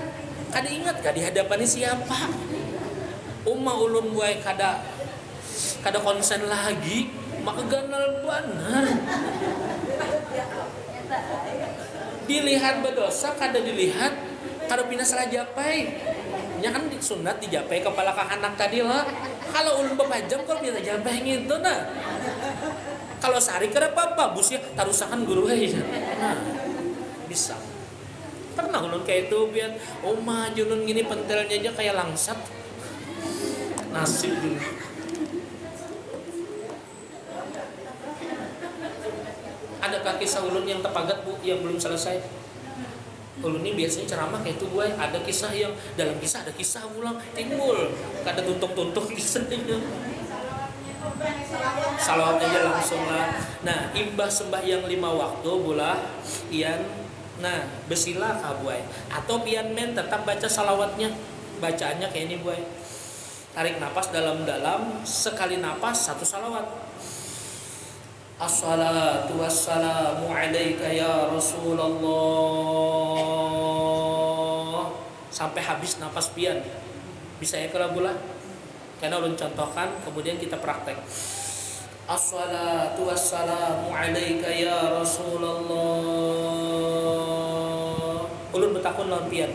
kada ingat kada di hadapan siapa. Umma ulun buai kada konsen lagi, maka ganal benar. Dilihat berdosa, kada dilihat, kada pindah salah japai. Nya kan sunat dijapai kepala ke anak tadi lah. Kalau ulun bepajam kok pindah japai gitu nah. Kalau sehari kada apa-apa, busnya tarusakan guru aja. Nah, bisa. Pernah ulun kayak itu biar oma julun gini pentelnya aja kayak langsat. Nasib dulu. Adakah kisah ulun yang terpagat bu yang belum selesai? Ulun ini biasanya ceramah kayak itu gue. Ada kisah yang dalam kisah ada kisah ulang timbul. Kada tuntung-tuntung kisahnya. Salawat aja langsung lah. Nah, imbah sembahyang 5 waktu bulah pian nah besilah ka buai atau pian men tetap baca salawatnya. Bacaannya kayak ini buai. Tarik napas dalam-dalam, sekali napas satu salawat. Assalatu wassalamu alaika ya Rasulullah. Sampai habis napas pian. Bisa ya kalau bulah? Karena ulun contohkan, kemudian kita praktek. Assalatu wassalamu alaika ya Rasulullah. Ulun betakun lawan pian.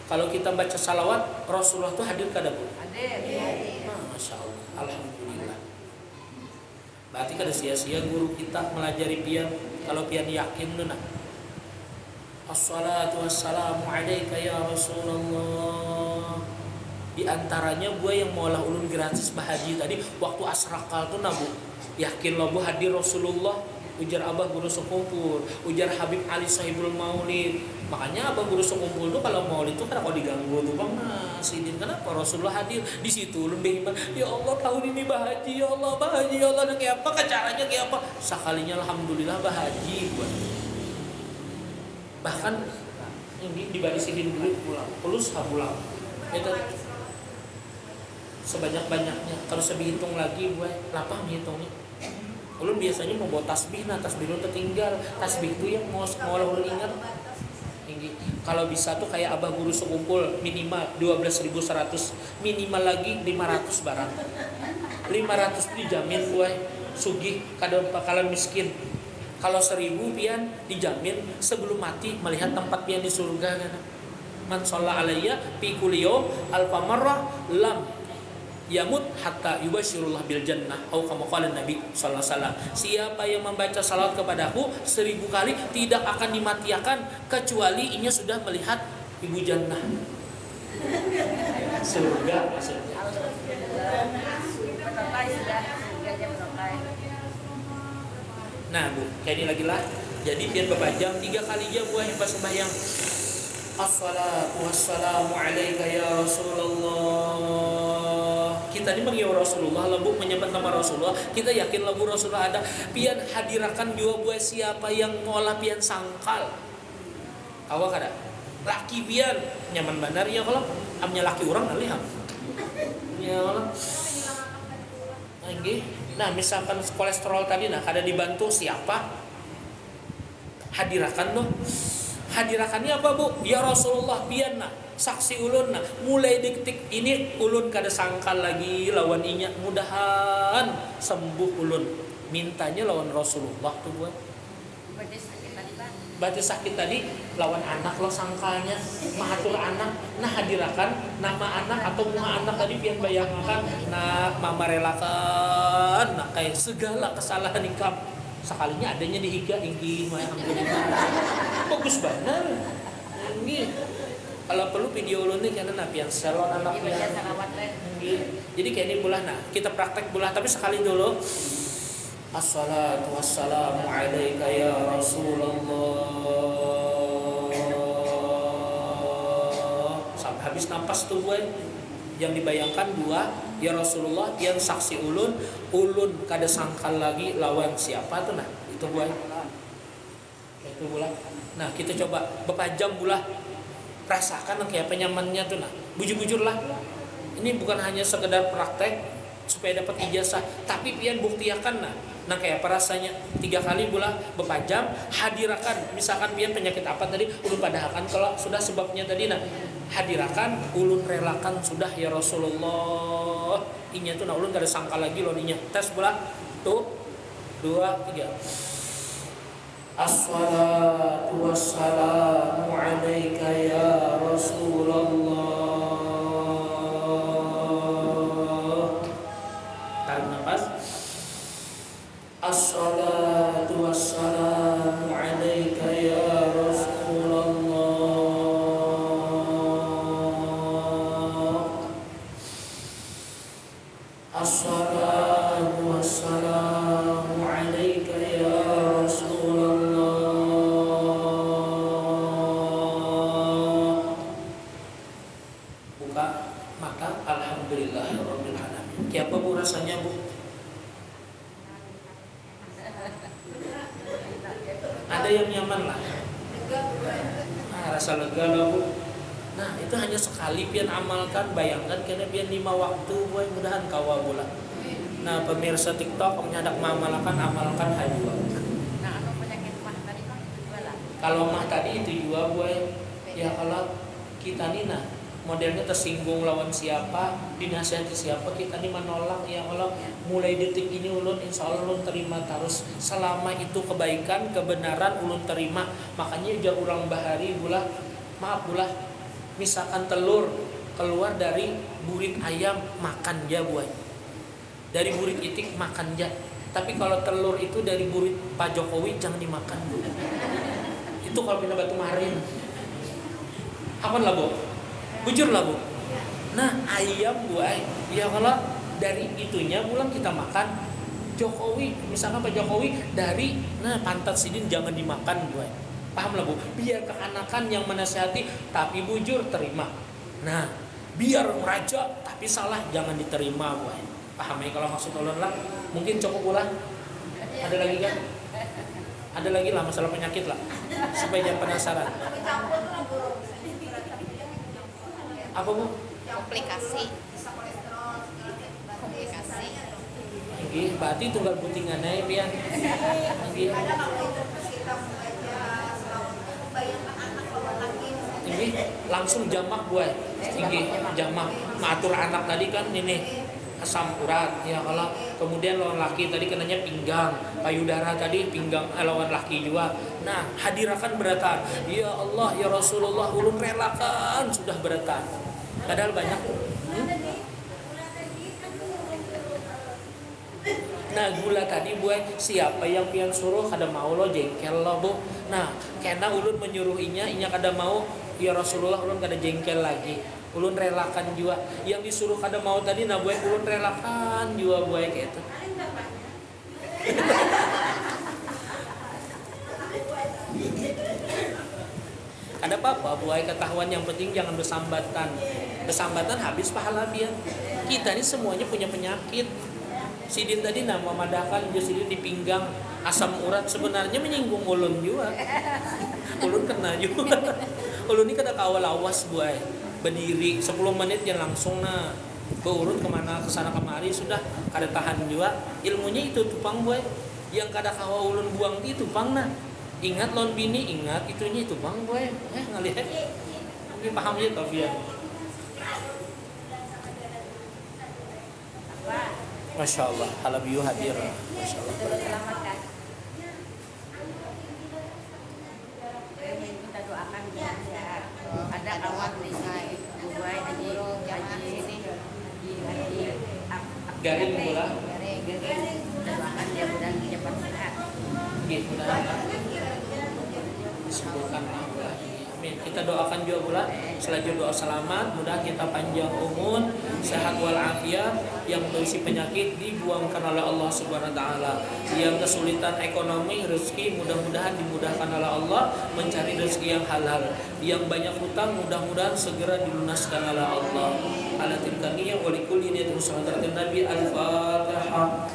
Kalau kita baca salawat, Rasulullah itu hadir kada bu? Hadir. Masya Allah, alhamdulillah. Berarti kada sia-sia guru kita melajari pian. Kalau pian yakin tu nah. Assalatu wassalamu alaika ya Rasulullah. Di antaranya gue yang maulah ulun gratis bahaji tadi waktu asrakal tuh nabu yakin lo bu hadir Rasulullah, ujar abah guru sekumpul, ujar Habib Ali Sahibul Maulid. Makanya abah guru sekumpul tuh kalau maulid tuh kenapa diganggu tuh bang sidin, kenapa Rasulullah hadir di situ lebih iman. Ya Allah tahun ini bahaji, ya Allah bahaji, ya Allah, dan kayak apa caranya kayak apa sekalinya alhamdulillah bahaji gue. Bahkan ini dibagi sidin duit pulang plus pulang itu sebanyak-banyaknya. Kalau saya hitung lagi gue lapang hitungnya. Ulun biasanya mau bawa tasbih, nah tasbih lu tertinggal. Tasbih itu yang mau ulun ingat. Tinggi. Kalau bisa tuh kayak abah guru sekumpul minimal 12.100, minimal lagi 500 barang. 500 dijamin gue sugih kada bakalan miskin. Kalau 1.000 pian dijamin sebelum mati melihat tempat pian di surga kan. Man shalla alayya fi kulli yawm alfa marrah lam yamut hatta yubashirullah bil jannah atau kama qala Nabi sallallahu alaihi wasallam. Siapa yang membaca salawat kepadaku 1.000 kali tidak akan dimatiakan kecuali inya sudah melihat ibu jannah. Surga maksudnya. Nah bu, kayak ini lagi lah. Jadi biar beberapa jam 3 kali aja buah yang pas sembahyang. Assalatu wassalamu alaika ya Rasulullah. Kita ini mengiur Rasulullah, lalu menyebut nama Rasulullah. Kita yakin lagu Rasulullah ada. Pian hadirakan jua buah siapa yang ngolah pian sangkal. Awak kada? Laki pian nyaman benar ya kalau amnya laki orang kali ham. Ya Allah. Nah misalkan kolesterol tadi nah kada dibantu siapa? Hadirakan tuh. Hadirakannya apa bu? Ya Rasulullah pian nah saksi ulun nah mulai detik ini ulun kada sangkal lagi lawan inya, mudahan sembuh ulun. Mintanya lawan Rasulullah tuh buat. Berarti sakit tadi lawan anak lo sangkalnya mahatur anak nah hadirakan nama anak atau muha anak tadi pian bayangkan nah mama relakan nah kayak segala kesalahan ikam sekalinya adanya di higa ingin alhamdulillah bagus banget ini kalau perlu video ulun nih karena nabi yang salon anaknya jadi kayak ini bulah nah kita praktek bulah tapi sekali dulu. Assalatu wassalamu alaika ya Rasulullah. Sampai habis nafas tuh gue yang dibayangkan 2 ya Rasulullah yang saksi ulun kada sangkal lagi lawan siapa tuh nah itu gue itu bulan. Nah kita coba beberapa jam bulah rasakan kayak penyamannya tuh nah bujur-bujur lah ini bukan hanya sekedar praktek supaya dapat ijazah tapi pian buktiakan nah kayak apa rasanya 3 kali bulah beberapa jam hadirakan misalkan pian penyakit apa tadi ulun padahakan kalau sudah sebabnya tadi nah hadirakan ulun relakan sudah ya Rasulullah inya tuh nah ulun kada sangka lagi loh inya tes bulah tuh 2 3 Assalatu wassalamu alaika ya Rasulullah. Tarik nafas. Assalatu wassalamu alaika ya Rasulullah. Assalatu wassalamu alaika ya Rasulullah. Buka mata alhamdulillah rabbil alamin. Kayak apa bu rasanya bu? yang nyaman lah. Rasa lega lah Bu. Nah itu hanya sekali pian amalkan, bayangkan kena pian 5 waktu boy, mudahan kawa bola. Nah pemirsa TikTok menyadak amalkan hajua. Nah anu penyakit mah tadi kan itu juga lah. Kalau mah tadi itu juga boy, ya kalau kita nih nah modelnya tersinggung lawan siapa, dinasihati siapa, kita nih menolak. Ya Allah, mulai detik ini ulun insya Allah ulun terima terus. Selama itu kebaikan, kebenaran ulun terima. Makanya jangan ulang bahari bulah, maaf bulah, misalkan telur keluar dari burit ayam makan aja buat, dari burit itik makan aja. Tapi kalau telur itu dari burit Pak Jokowi jangan dimakan. Itu kalau pindah batu marin. Apa lah Bu? Bujur lah Bu. Nah ayam buai, ya kalau dari itunya pulang kita makan. Jokowi, misalkan Pak Jokowi dari pantat sidin jangan dimakan buai. Paham lah Bu? Biar kekanakan yang menasihati, tapi bujur terima. Nah biar raja tapi salah jangan diterima buai. Paham ya kalau maksud ulun lah? Mungkin cukup ulah. Ada lagi kan? Ada lagi lah masalah penyakit lah, supaya jangan penasaran. Apa Bu? Komplikasi. Nggih, berarti tunggal putingan ae pian. Nggih. Nggih, langsung jamak buat. Nggih, jamak. Matur anak tadi kan ini asam urat ya kalau kemudian lawan laki tadi kenanya pinggang, payudara tadi pinggang lawan laki juga. Nah, hadirakan beratan. Ya Allah, ya Rasulullah, ulun relakan sudah beratan. Padahal banyak. Nah gula tadi buat siapa yang pian suruh kada mau lo jengkel lo Bu. Nah karena ulun menyuruhinya inya kada mau, ya Rasulullah ulun kada jengkel lagi. Ulun relakan juga. Yang disuruh kada mau tadi nah buat ulun relakan juga buat kayak itu. Ada apa-apa buat ketahuan, yang penting jangan bersambatan. Bersambatan habis pahala biar. Kita ini semuanya punya penyakit. Sidin tadi nama madahkan dia sidin di pinggang, asam urat sebenarnya menyinggung ulun juga. Ulun kena juga. Ulun ini kada kawal awas buai. Berdiri 10 menit yang langsung beurut kemana kesana kemari sudah kada tahan juga. Ilmunya itu tupang buai. Yang kada kawal ulun buang itu tupang Ingat lon bini, ingat itunya itu bang buai. Ngelihat. Mungkin paham ya Tofia. Masya Allah, halabiyu hadir. Masya Allah. Selamatkan. Kita doakan dia sehat. Ada kawan ringai, buai haji Garing pula. Garing. Kita doakan dia mudah cepat sehat. Gitu dah. Disebutkan Allah. Amin. Kita doakan juga pula selanjut doa selamat, mudah kita panjang umur, sehat walafiat, yang berisi penyakit dibuangkan oleh Allah Subhanahu wa taala. Yang kesulitan ekonomi, rezeki mudah-mudahan dimudahkan oleh Allah mencari rezeki yang halal. Yang banyak hutang mudah-mudahan segera dilunaskan oleh Allah. Ala tilkani wa likulli niyatin sallallahu Nabi Al-Fatihah.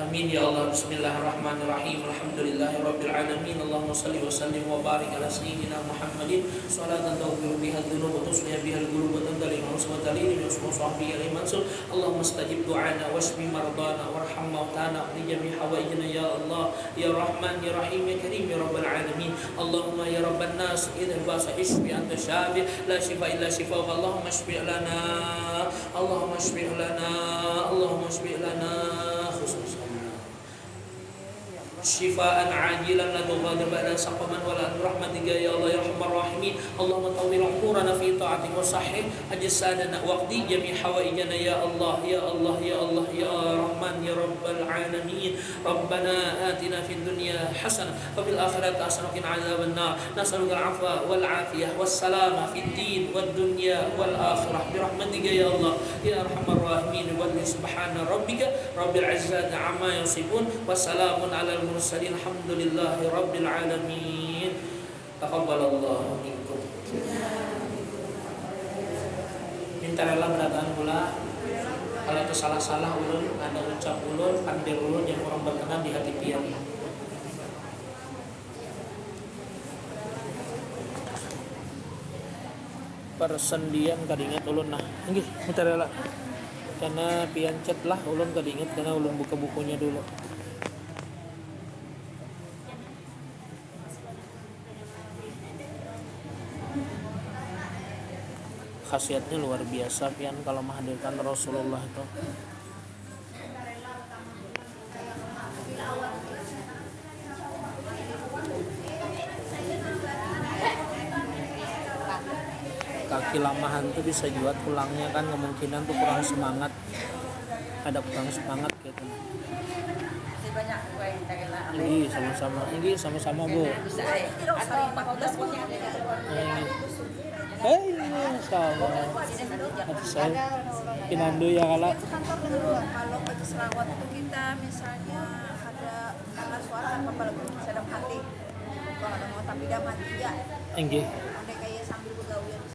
Amin ya Allah. Bismillahirrahmanirrahim. Alhamdulillahirabbil alamin. Allahumma shalli wa sallim wa barik ala sayyidina Muhammadin salatan taghfiru biha dzunub wa tuslihu biha al-qulub wa tandali wa talini min sahbihi al-mansur. Allahumma stajib du'ana washfi mardana warham mautana li jami' hawaijina ya Allah ya Rahman ya Rahim ya Karim ya rabbal alamin. Allahumma ya rabban nas idhil ba'sa ishfi anta syafi la shifa illa shifaa. Allahumma shfi lana, Allahumma shfi lana, Allahumma shfi lana khususan syifaan ajilan la tughadar ba'da saqaman wa la rahmatika ya Allah ya arhamar rahimin. Allahumma tawwil umurana fi ta'atik wa sahih ajsadana waqdi jami' hawaijana ya Allah ya Allah ya Allah ya Rahman ya rabbal alamin. Rabbana atina fid dunya hasanah wa fil akhirati hasanah wa qina adzaban nar. Nas'aluka al-'afwa wal 'afiyah was salama fid din wad dunya wal akhirah bi rahmatika ya Allah ya arhamar rahimin. Wa subhana rabbika rabbil 'izzati 'amma yasifun wa salamun 'alal mursalin alhamdulillahi rabbil alamin. Taqabbalallahu minkum. Minta rela berataan pula Kalau itu salah-salah ulun ada ucap ulun, pandir ulun yang kurang berkenan di hati pian. Persendian kadinget ulun nah. Nggih, muter lah. Karena pian chat lah ulun kadinget karena ulun buka bukunya dulu. Khasiatnya luar biasa pian kalau menghadirkan Rasulullah itu. Kaki lamahan tuh bisa buat pulangnya kan kemungkinan tuh kurang semangat, ada kurang semangat gitu. Masih banyak gue yang tegela. Ini sama-sama, ini sama-sama bu. Bisa atau 14 punya Sama. Hati saya Pinandu ya kala. Kantor dengan kalau baju selawat itu kita misalnya ada karena suara tanpa lagu sedang hati kalau ada mau tapi dia mati ya Enggih.